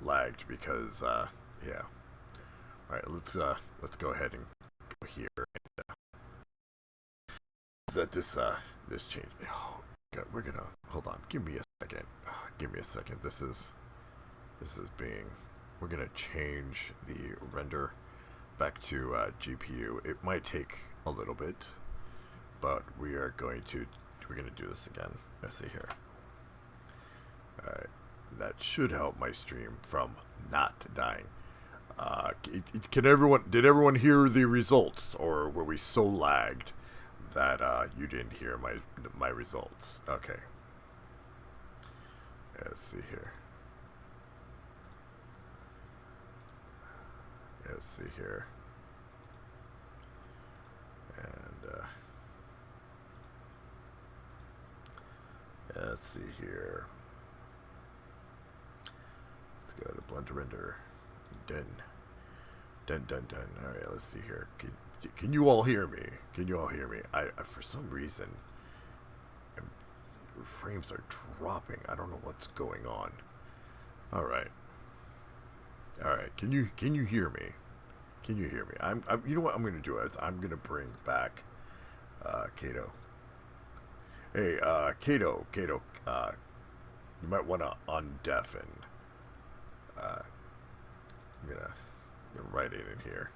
lagged because yeah. All right, let's go ahead and go here and that this change. Oh, God, we're gonna hold on. Give me a second. This is being. We're gonna change the render back to GPU. It might take a little bit, but we're gonna do this again. Let's see here. All right, that should help my stream from not dying. Did everyone hear the results, or were we so lagged that you didn't hear my results? Okay. Let's see here. And let's see here. Let's go to Blender Render. Done. All right, let's see here. Can you all hear me? I for some reason, frames are dropping. I don't know what's going on. All right. Can you hear me? I'm you know what I'm gonna do is I'm gonna bring back Kato. Hey, Kato, you might want to undeafen. I'm gonna write it in here.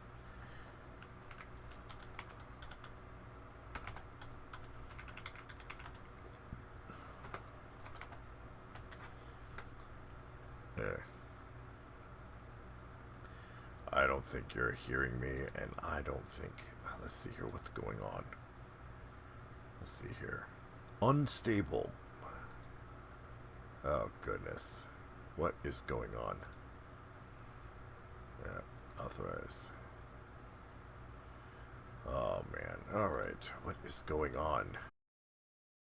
There. I don't think you're hearing me, and I don't think. Let's see here. What's going on? Let's see here. Unstable. Oh, goodness. What is going on? Yeah, authorize. Oh, man. Alright. What is going on?